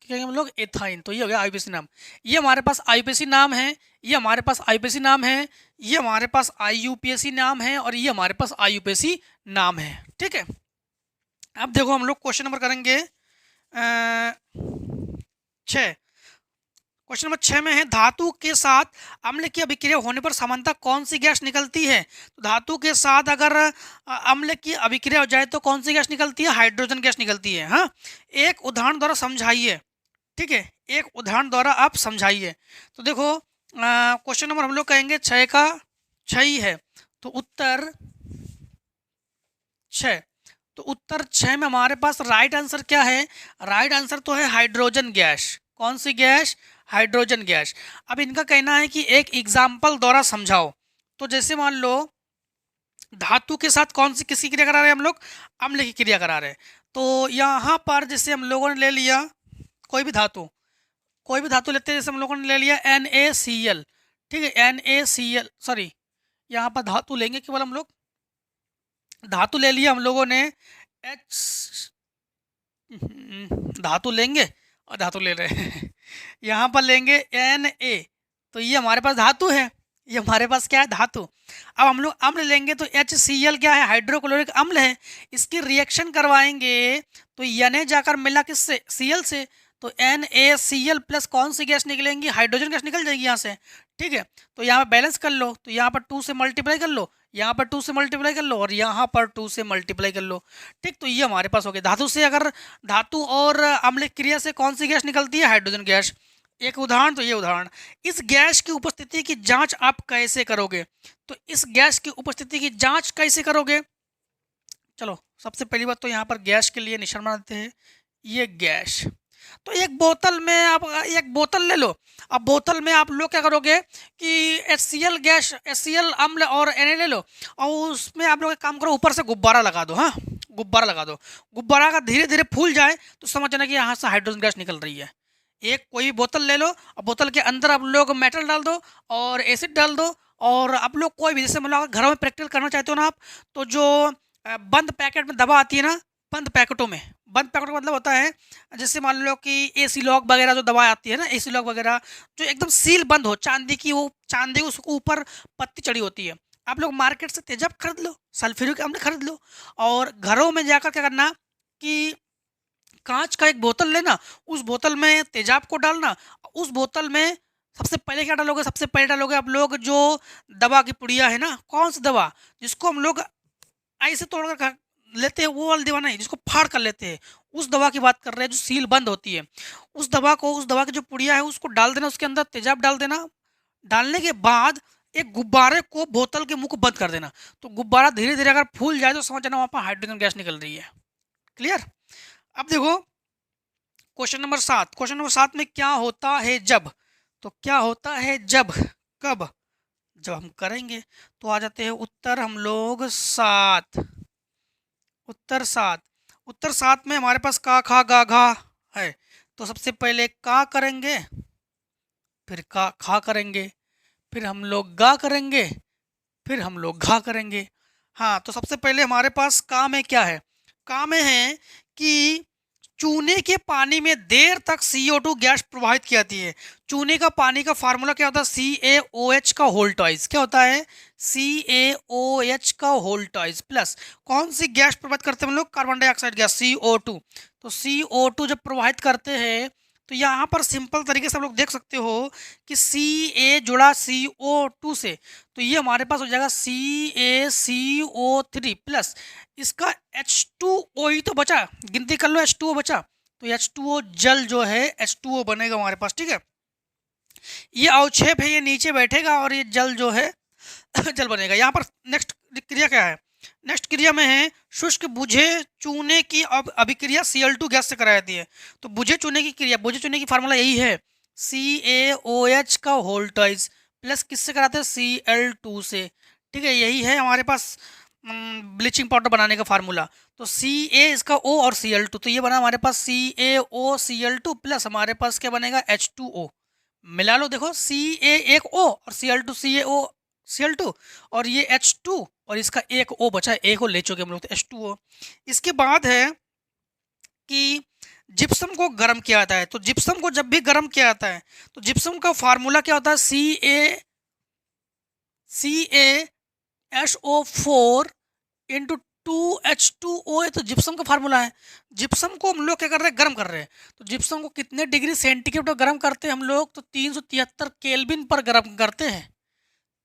कहेंगे हम लोग एथाइन। तो ये हो गया आईयूपीएसी नाम। ये हमारे पास आईयूपीएसी नाम है, ये हमारे पास आईयूपीएसी नाम है, ये हमारे पास आईयूपीएसी नाम है, और ये हमारे पास आईयूपीएसी नाम है। ठीक है, अब देखो हम लोग क्वेश्चन नंबर करेंगे 6। क्वेश्चन नंबर 6 में है धातु के साथ अम्ल की अभिक्रिया होने पर सामान्यतः कौन सी गैस निकलती है? तो धातु के साथ अगर अम्ल की अभिक्रिया हो जाए तो कौन सी गैस निकलती है? हाइड्रोजन गैस निकलती है। हाँ, एक उदाहरण द्वारा समझाइए। ठीक है, एक उदाहरण द्वारा आप समझाइए। तो देखो क्वेश्चन नंबर हम लोग कहेंगे 6 का 6 ही है, तो उत्तर 6। तो उत्तर 6 में हमारे पास राइट आंसर क्या है? राइट आंसर तो है हाइड्रोजन गैस। कौन सी गैस? Hydrogen gas. अब इनका कहना है कि एक एग्जाम्पल द्वारा समझाओ। तो जैसे मान लो धातु के साथ कौन सी किसकी क्रिया करा रहे हैं हम लोग? अम्ल की क्रिया करा रहे हैं। तो यहाँ पर जैसे हम लोगों ने ले लिया कोई भी धातु, कोई भी धातु लेते हैं, जैसे हम लोगों ने ले लिया NaCl। ठीक है, NaCl, सॉरी यहाँ पर धातु लेंगे केवल हम लोग, धातु ले लिया हम लोगों ने H, धातु लेंगे और धातु ले रहे हैं यहाँ पर लेंगे Na। तो ये हमारे पास धातु है, ये हमारे पास क्या है? धातु। अब हम लोग अम्ल लेंगे तो HCl क्या है? हाइड्रोक्लोरिक अम्ल है। इसकी रिएक्शन करवाएंगे तो Na जाकर मिला किससे? Cl से। तो NaCl प्लस कौन सी गैस निकलेंगी? हाइड्रोजन गैस निकल जाएगी यहाँ से। ठीक है, तो यहाँ पर बैलेंस कर लो, तो यहाँ पर 2 से मल्टीप्लाई कर लो, यहाँ पर 2 से मल्टीप्लाई कर लो, और यहाँ पर 2 से मल्टीप्लाई कर लो। ठीक, तो ये हमारे पास हो गया। धातु से अगर धातु और अम्ल क्रिया से कौन सी गैस निकलती है? Hydrogen gas. एक उदाहरण, तो ये उदाहरण। इस गैस की उपस्थिति की जांच आप कैसे करोगे? तो इस गैस की उपस्थिति की जांच कैसे करोगे? चलो सबसे पहली बात तो यहाँ पर गैस के लिए निशान बनाते हैं, ये गैस। तो एक बोतल में आप एक बोतल ले लो। अब बोतल में आप लोग क्या करोगे कि HCl गैस, HCl अम्ल और Na ले लो, और उसमें आप लोग एक काम करो, ऊपर से गुब्बारा लगा दो। हाँ, गुब्बारा लगा दो। गुब्बारा का धीरे धीरे फूल जाए तो समझ जाना कि यहाँ से हाइड्रोजन गैस निकल रही है। एक कोई भी बोतल ले लो और बोतल के अंदर आप लोग मेटल डाल दो और एसिड डाल दो, और आप लोग कोई भी, जैसे मतलब घरों में प्रैक्टिकल करना चाहते हो ना आप, तो जो बंद पैकेट में दवा आती है ना, बंद पैकेटों में, बंद पैकेट का मतलब होता है जैसे मान लो कि एसी लॉक वगैरह जो दवा आती है ना, एसी लॉक वगैरह जो एकदम सील बंद हो, चांदी की, वो चांदी उसको ऊपर पत्ती चढ़ी होती है। आप लोग मार्केट से तेजाब खरीद लो, सल्फ्यूरिक अम्ल खरीद लो, और घरों में जाकर क्या करना कि कांच का एक बोतल लेना, उस बोतल में तेजाब को डालना, उस बोतल में सबसे पहले क्या डालोगे? सबसे पहले डालोगे आप लोग जो दवा की पुड़िया है ना, कौन सी दवा जिसको हम लोग ऐसे तोड़कर लेते हैं, वो वाली दवा नहीं, जिसको फाड़ कर लेते हैं, उस दवा की बात कर रहे हैं जो सील बंद होती है। उस दवा को, उस दवा की जो पुड़िया है उसको डाल देना, उसके अंदर तेजाब डाल देना। डालने के बाद एक गुब्बारे को बोतल के मुंह को बंद कर देना। तो गुब्बारा धीरे धीरे अगर फूल जाए तो समझ जाना वहाँ पर हाइड्रोजन गैस निकल रही है। क्लियर? अब देखो क्वेश्चन नंबर 7। क्वेश्चन नंबर 7 में क्या होता है जब? तो क्या होता है जब? कब? जब हम करेंगे। तो आ जाते हैं उत्तर हम लोग 7। उत्तर 7। उत्तर 7 में हमारे पास का, खा, गा, घा है। तो सबसे पहले का करेंगे, फिर का खा करेंगे, फिर हम लोग गा करेंगे, फिर हम लोग घा करेंगे। हाँ, तो सबसे पहले हमारे पास का में क्या है? का में है कि चूने के पानी में देर तक CO2 गैस प्रवाहित की जाती है। चूने का पानी का फार्मूला क्या होता है? CaOH का होल टॉइस। क्या होता है? CaOH का होल टॉइस प्लस कौन सी गैस प्रवाहित करते हैं हम लोग? Carbon dioxide gas CO2। तो CO2 जब प्रवाहित करते हैं तो यहाँ पर सिंपल तरीके से हम लोग देख सकते हो कि Ca जुड़ा CO2 से, तो ये हमारे पास हो जाएगा CaCO3 प्लस इसका H2O ही तो बचा, गिनती कर लो, H2O बचा, तो H2O जल जो है H2O बनेगा हमारे पास। ठीक है, ये अवक्षेप है, ये नीचे बैठेगा और ये जल जो है जल बनेगा। यहाँ पर नेक्स्ट क्रिया क्या है? नेक्स्ट क्रिया में है शुष्क बुझे चूने की अभिक्रिया Cl2 गैस से कराई जाती है। तो बुझे चूने की क्रिया, बुझे चूने की फार्मूला यही है CaOH का होल टॉइस प्लस किससे कराते हैं? Cl2 से। ठीक है, यही है हमारे पास ब्लीचिंग पाउडर बनाने का फार्मूला। तो Ca इसका O और Cl2, तो ये बना हमारे पास CaOCl2 प्लस हमारे पास क्या बनेगा? H2O। मिला लो, देखो Ca एक O और Cl2 CaOCl2 और ये H2 और इसका एक O बचा है, एक O ले चुके हम लोग, तो H2O। इसके बाद है कि जिप्सम को गर्म किया जाता है। तो जिप्सम को जब भी गर्म किया जाता है तो जिप्सम का फार्मूला क्या होता है? CaSO4 इंटू 2H2O, तो जिप्सम का फार्मूला है। जिप्सम को हम लोग क्या कर रहे हैं? गर्म कर रहे हैं। तो जिप्सम को कितने डिग्री सेंटीग्रेड पर गर्म करते हैं हम लोग? तो 373 केल्विन पर गर्म करते हैं।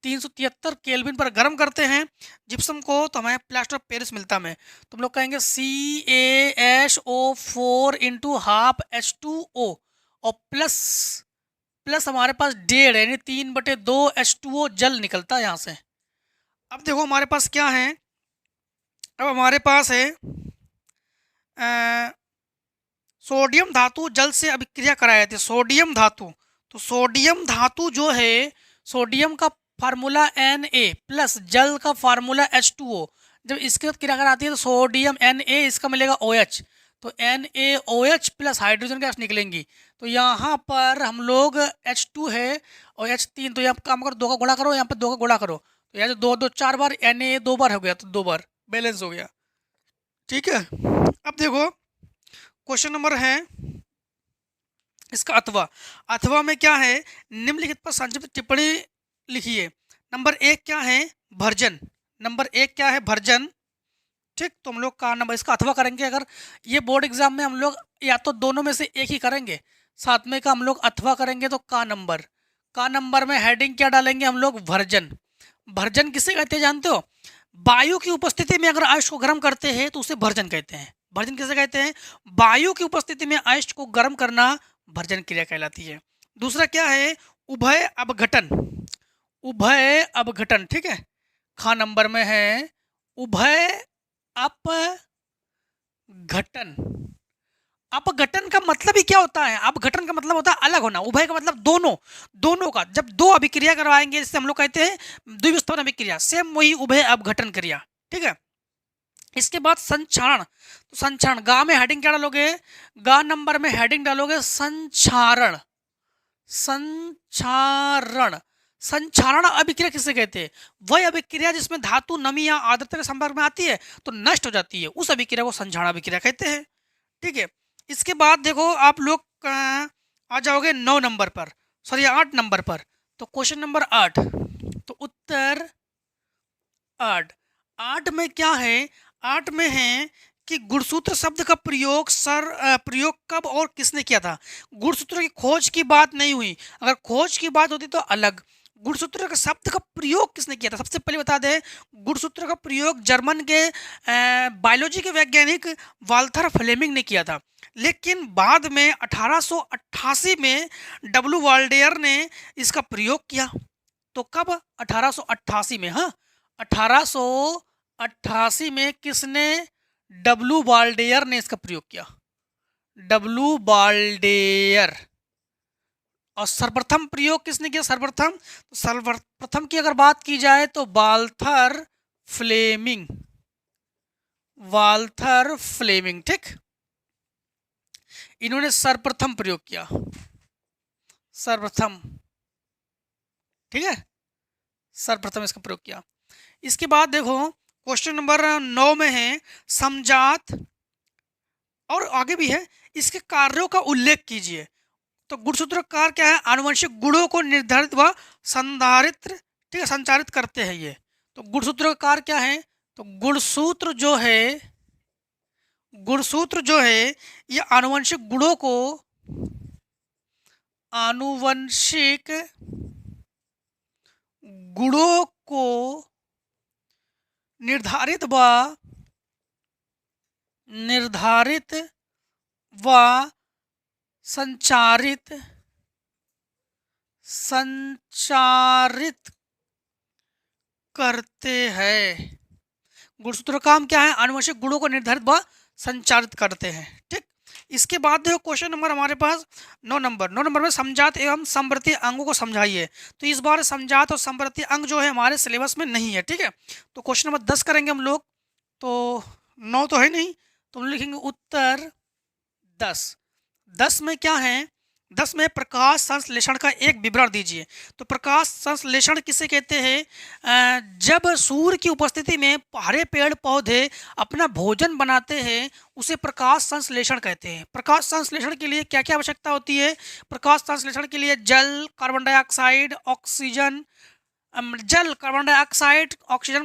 373 केल्विन पर गर्म करते हैं जिप्सम को, तो हमें प्लास्टर ऑफ पेरिस मिलता है। तो हम लोग कहेंगे CaSO4 इंटू हाफ H2O और प्लस हमारे पास 1.5 यानी 3/2 H2O जल निकलता है यहाँ से। अब देखो हमारे पास क्या है? अब हमारे पास है सोडियम धातु जल से अभिक्रिया कराई जाती है। सोडियम धातु, तो सोडियम धातु जो है, सोडियम का फार्मूला Na प्लस जल का फार्मूला H2O, जब इसके साथ क्रिया कराती है तो सोडियम Na, इसका मिलेगा OH, तो NaOH प्लस हाइड्रोजन गैस निकलेंगी। तो यहाँ पर हम लोग H2 है और H3, तो यहाँ काम करो, 2 का गुणा करो, यहाँ पर 2 का गुणा करो, तो यहाँ से 2 2 4 बार, Na 2 बार हो गया, तो 2 बार बैलेंस हो गया। ठीक है, अब देखो क्वेश्चन नंबर है इसका अथवा। अथवा में क्या है? निम्नलिखित पर संक्षिप्त टिप्पणी लिखिए। नंबर 1 क्या है? भर्जन। नंबर 1 क्या है? भर्जन। ठीक, तो हम लोग का नंबर इसका अथवा करेंगे। अगर ये बोर्ड एग्जाम में हम लोग या तो दोनों में से एक ही करेंगे, साथ में का हम लोग अथवा करेंगे, तो का नंबर में हेडिंग क्या डालेंगे हम लोग? भर्जन। भर्जन किसे कहते हैं जानते हो? वायु की उपस्थिति में अगर अयस्क को गर्म करते हैं तो उसे भर्जन कहते हैं। भर्जन किसे कहते हैं? वायु की उपस्थिति में अयस्क को गर्म करना भर्जन क्रिया कहलाती है। दूसरा क्या है? उभय अपघटन। उभय अपघटन, ठीक है, खा नंबर में है उभय अपघटन। अपघटन का मतलब ही क्या होता है? अपघटन का मतलब होता है अलग होना, उभय का मतलब दोनों का। जब दो अभिक्रिया करवाएंगे जिससे हम लोग कहते हैं द्विविस्थापन अभिक्रिया, सेम वही उभय अपघटन क्रिया। ठीक है, इसके बाद संक्षारण। तो संक्षारण, गा में हेडिंग क्या डालोगे? गा नंबर में हेडिंग डालोगे संक्षारण। संक्षारण, संक्षारण अभिक्रिया किसे कहते हैं? वही अभिक्रिया जिसमें धातु नमी या आर्द्रता के संपर्क में आती है तो नष्ट हो जाती है, उस अभिक्रिया को संक्षारण अभिक्रिया कहते हैं। ठीक है, इसके बाद देखो आप लोग आ जाओगे 9 नंबर पर, सॉरी 8 नंबर पर। तो क्वेश्चन नंबर 8, तो उत्तर 8 में क्या है? 8 में है कि गुणसूत्र शब्द का प्रयोग कब और किसने किया था? गुणसूत्र की खोज की बात नहीं हुई, अगर खोज की बात होती तो अलग। गुणसूत्र का शब्द का प्रयोग किसने किया था? सबसे पहले बता दें, गुणसूत्र का प्रयोग जर्मन के बायोलॉजी के वैज्ञानिक वाल्थर फ्लेमिंग ने किया था, लेकिन बाद में 1888 में डब्ल्यू वाल्डेयर ने इसका प्रयोग किया। तो कब? 1888 में। हाँ, 1888 में किसने? डब्ल्यू वाल्डेयर ने इसका प्रयोग किया, डब्ल्यू वाल्डेयर। और सर्वप्रथम प्रयोग किसने किया? सर्वप्रथम, तो सर्वप्रथम की अगर बात की जाए तो वाल्थर फ्लेमिंग। वाल्थर फ्लेमिंग, ठीक, इन्होंने सर्वप्रथम प्रयोग किया, सर्वप्रथम। ठीक है, सर्वप्रथम इसका प्रयोग किया। इसके बाद देखो क्वेश्चन नंबर 9 में है समजात, और आगे भी है, इसके कार्यों का उल्लेख कीजिए। तो गुणसूत्र कार्य क्या है? आनुवंशिक गुणों को निर्धारित व संधारित, ठीक है, संचारित करते हैं ये। तो गुणसूत्र का कार्य क्या है? तो गुणसूत्र जो है ये आनुवंशिक गुणों को निर्धारित व संचारित करते हैं। गुणसूत्र का काम क्या है? आनुवंशिक गुणों को निर्धारित व संचारित करते हैं। ठीक, इसके बाद देखो क्वेश्चन नंबर हमारे पास 9 नंबर में समजात एवं समवर्ती अंगों को समझाइए। तो इस बार समजात और समवर्ती अंग जो है हमारे सिलेबस में नहीं है। ठीक है, तो क्वेश्चन नंबर 10 करेंगे हम लोग। तो 9 तो है नहीं, तो हम लिखेंगे उत्तर 10। 10 में क्या है? 10 में प्रकाश संश्लेषण का एक विवरण दीजिए। तो प्रकाश संश्लेषण किसे कहते हैं? जब सूर्य की उपस्थिति में हरे पेड़ पौधे अपना भोजन बनाते हैं उसे प्रकाश संश्लेषण कहते हैं। प्रकाश संश्लेषण के लिए क्या क्या आवश्यकता होती है? प्रकाश संश्लेषण के लिए जल, कार्बन डाइऑक्साइड, ऑक्सीजन,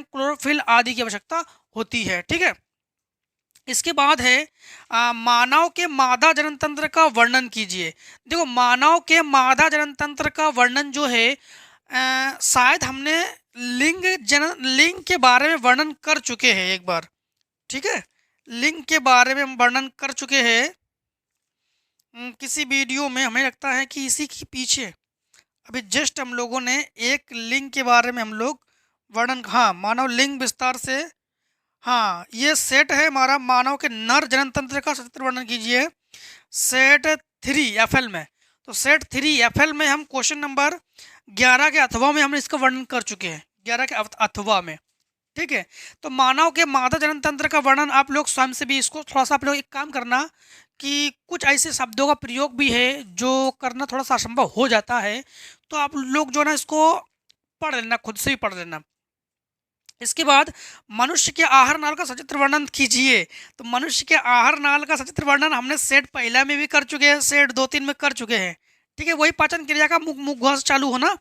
क्लोरोफिल आदि की आवश्यकता होती है। ठीक है, इसके बाद है मानव के मादा जनन तंत्र का वर्णन कीजिए। देखो मानव के मादा जनन तंत्र का वर्णन जो है शायद हमने लिंग के बारे में वर्णन कर चुके हैं एक बार। ठीक है, लिंग के बारे में हम वर्णन कर चुके हैं किसी वीडियो में। हमें लगता है कि इसी के पीछे अभी जस्ट हम लोगों ने एक लिंग के बारे में हम लोग वर्णन, हाँ, मानव लिंग विस्तार से, हाँ, ये सेट है हमारा मानव के नर जनन तंत्र का सचित्र वर्णन कीजिए, सेट 3FL में। तो सेट 3FL में हम क्वेश्चन नंबर 11 के अथवा में हमने इसका वर्णन कर चुके हैं, 11 के अथवा में। ठीक है, तो मानव के मादा जनन तंत्र का वर्णन आप लोग स्वयं से भी इसको थोड़ा सा आप लोग एक काम करना कि कुछ ऐसे शब्दों का प्रयोग भी है जो करना थोड़ा सा असंभव हो जाता है, तो आप लोग जो ना इसको पढ़ लेना, खुद से ही पढ़ लेना। इसके बाद मनुष्य के आहार नाल का सचित्र वर्णन कीजिए। तो मनुष्य के आहार नाल का सचित्र वर्णन हमने सेट पहला में भी कर चुके हैं, सेट 2-3 में कर चुके हैं। ठीक है, वही पाचन क्रिया का मुख से चालू होना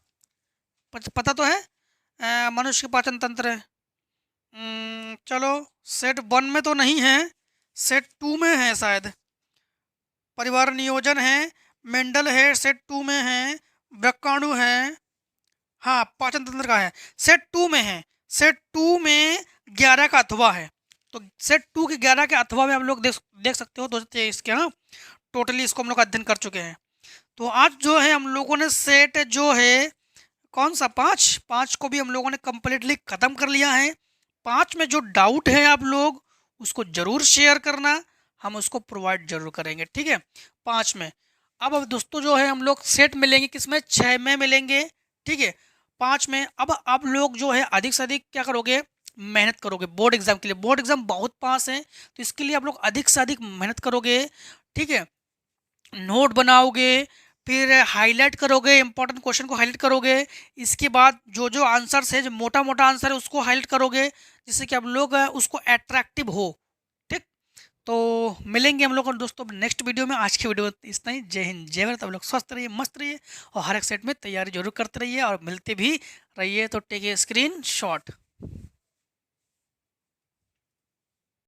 पता तो है, मनुष्य के पाचन तंत्र है। चलो सेट 1 में तो नहीं है, सेट 2 में है शायद, परिवार नियोजन है, मेंडल है, सेट 2 में है, व्रक्काणु है, हाँ, पाचन तंत्र का है, सेट 2 में है। सेट 2 में 11 का अथवा है। तो सेट 2 के 11 के अथवा में हम लोग देख सकते हो 2023 के, हाँ, टोटली इसको हम लोग अध्ययन कर चुके हैं। तो आज जो है हम लोगों ने सेट जो है कौन सा 5 को भी हम लोगों ने कंप्लीटली ख़त्म कर लिया है। 5 में जो डाउट है आप लोग उसको ज़रूर शेयर करना, हम उसको प्रोवाइड जरूर करेंगे। ठीक है, 5 में अब दोस्तों जो है हम लोग सेट मिलेंगे किसमें? 6 में मिलेंगे। ठीक है, 5 में अब आप लोग जो है अधिक से अधिक क्या करोगे? मेहनत करोगे बोर्ड एग्जाम के लिए। बोर्ड एग्जाम बहुत पास है, तो इसके लिए आप लोग अधिक से अधिक मेहनत करोगे। ठीक है, नोट बनाओगे, फिर हाईलाइट करोगे, इंपॉर्टेंट क्वेश्चन को हाईलाइट करोगे। इसके बाद जो जो आंसर्स है, जो मोटा मोटा आंसर है उसको हाईलाइट करोगे, जिससे कि आप लोग उसको अट्रैक्टिव हो। ठीक, तो मिलेंगे हम लोग दोस्तों नेक्स्ट वीडियो में। आज की वीडियो में इतना ही। जय हिंद, जय भारत। आप लोग स्वस्थ रहिए, मस्त रहिए और हर एक सेट में तैयारी जरूर करते रहिए और मिलते भी रहिए। तो टेक ए स्क्रीन शॉट।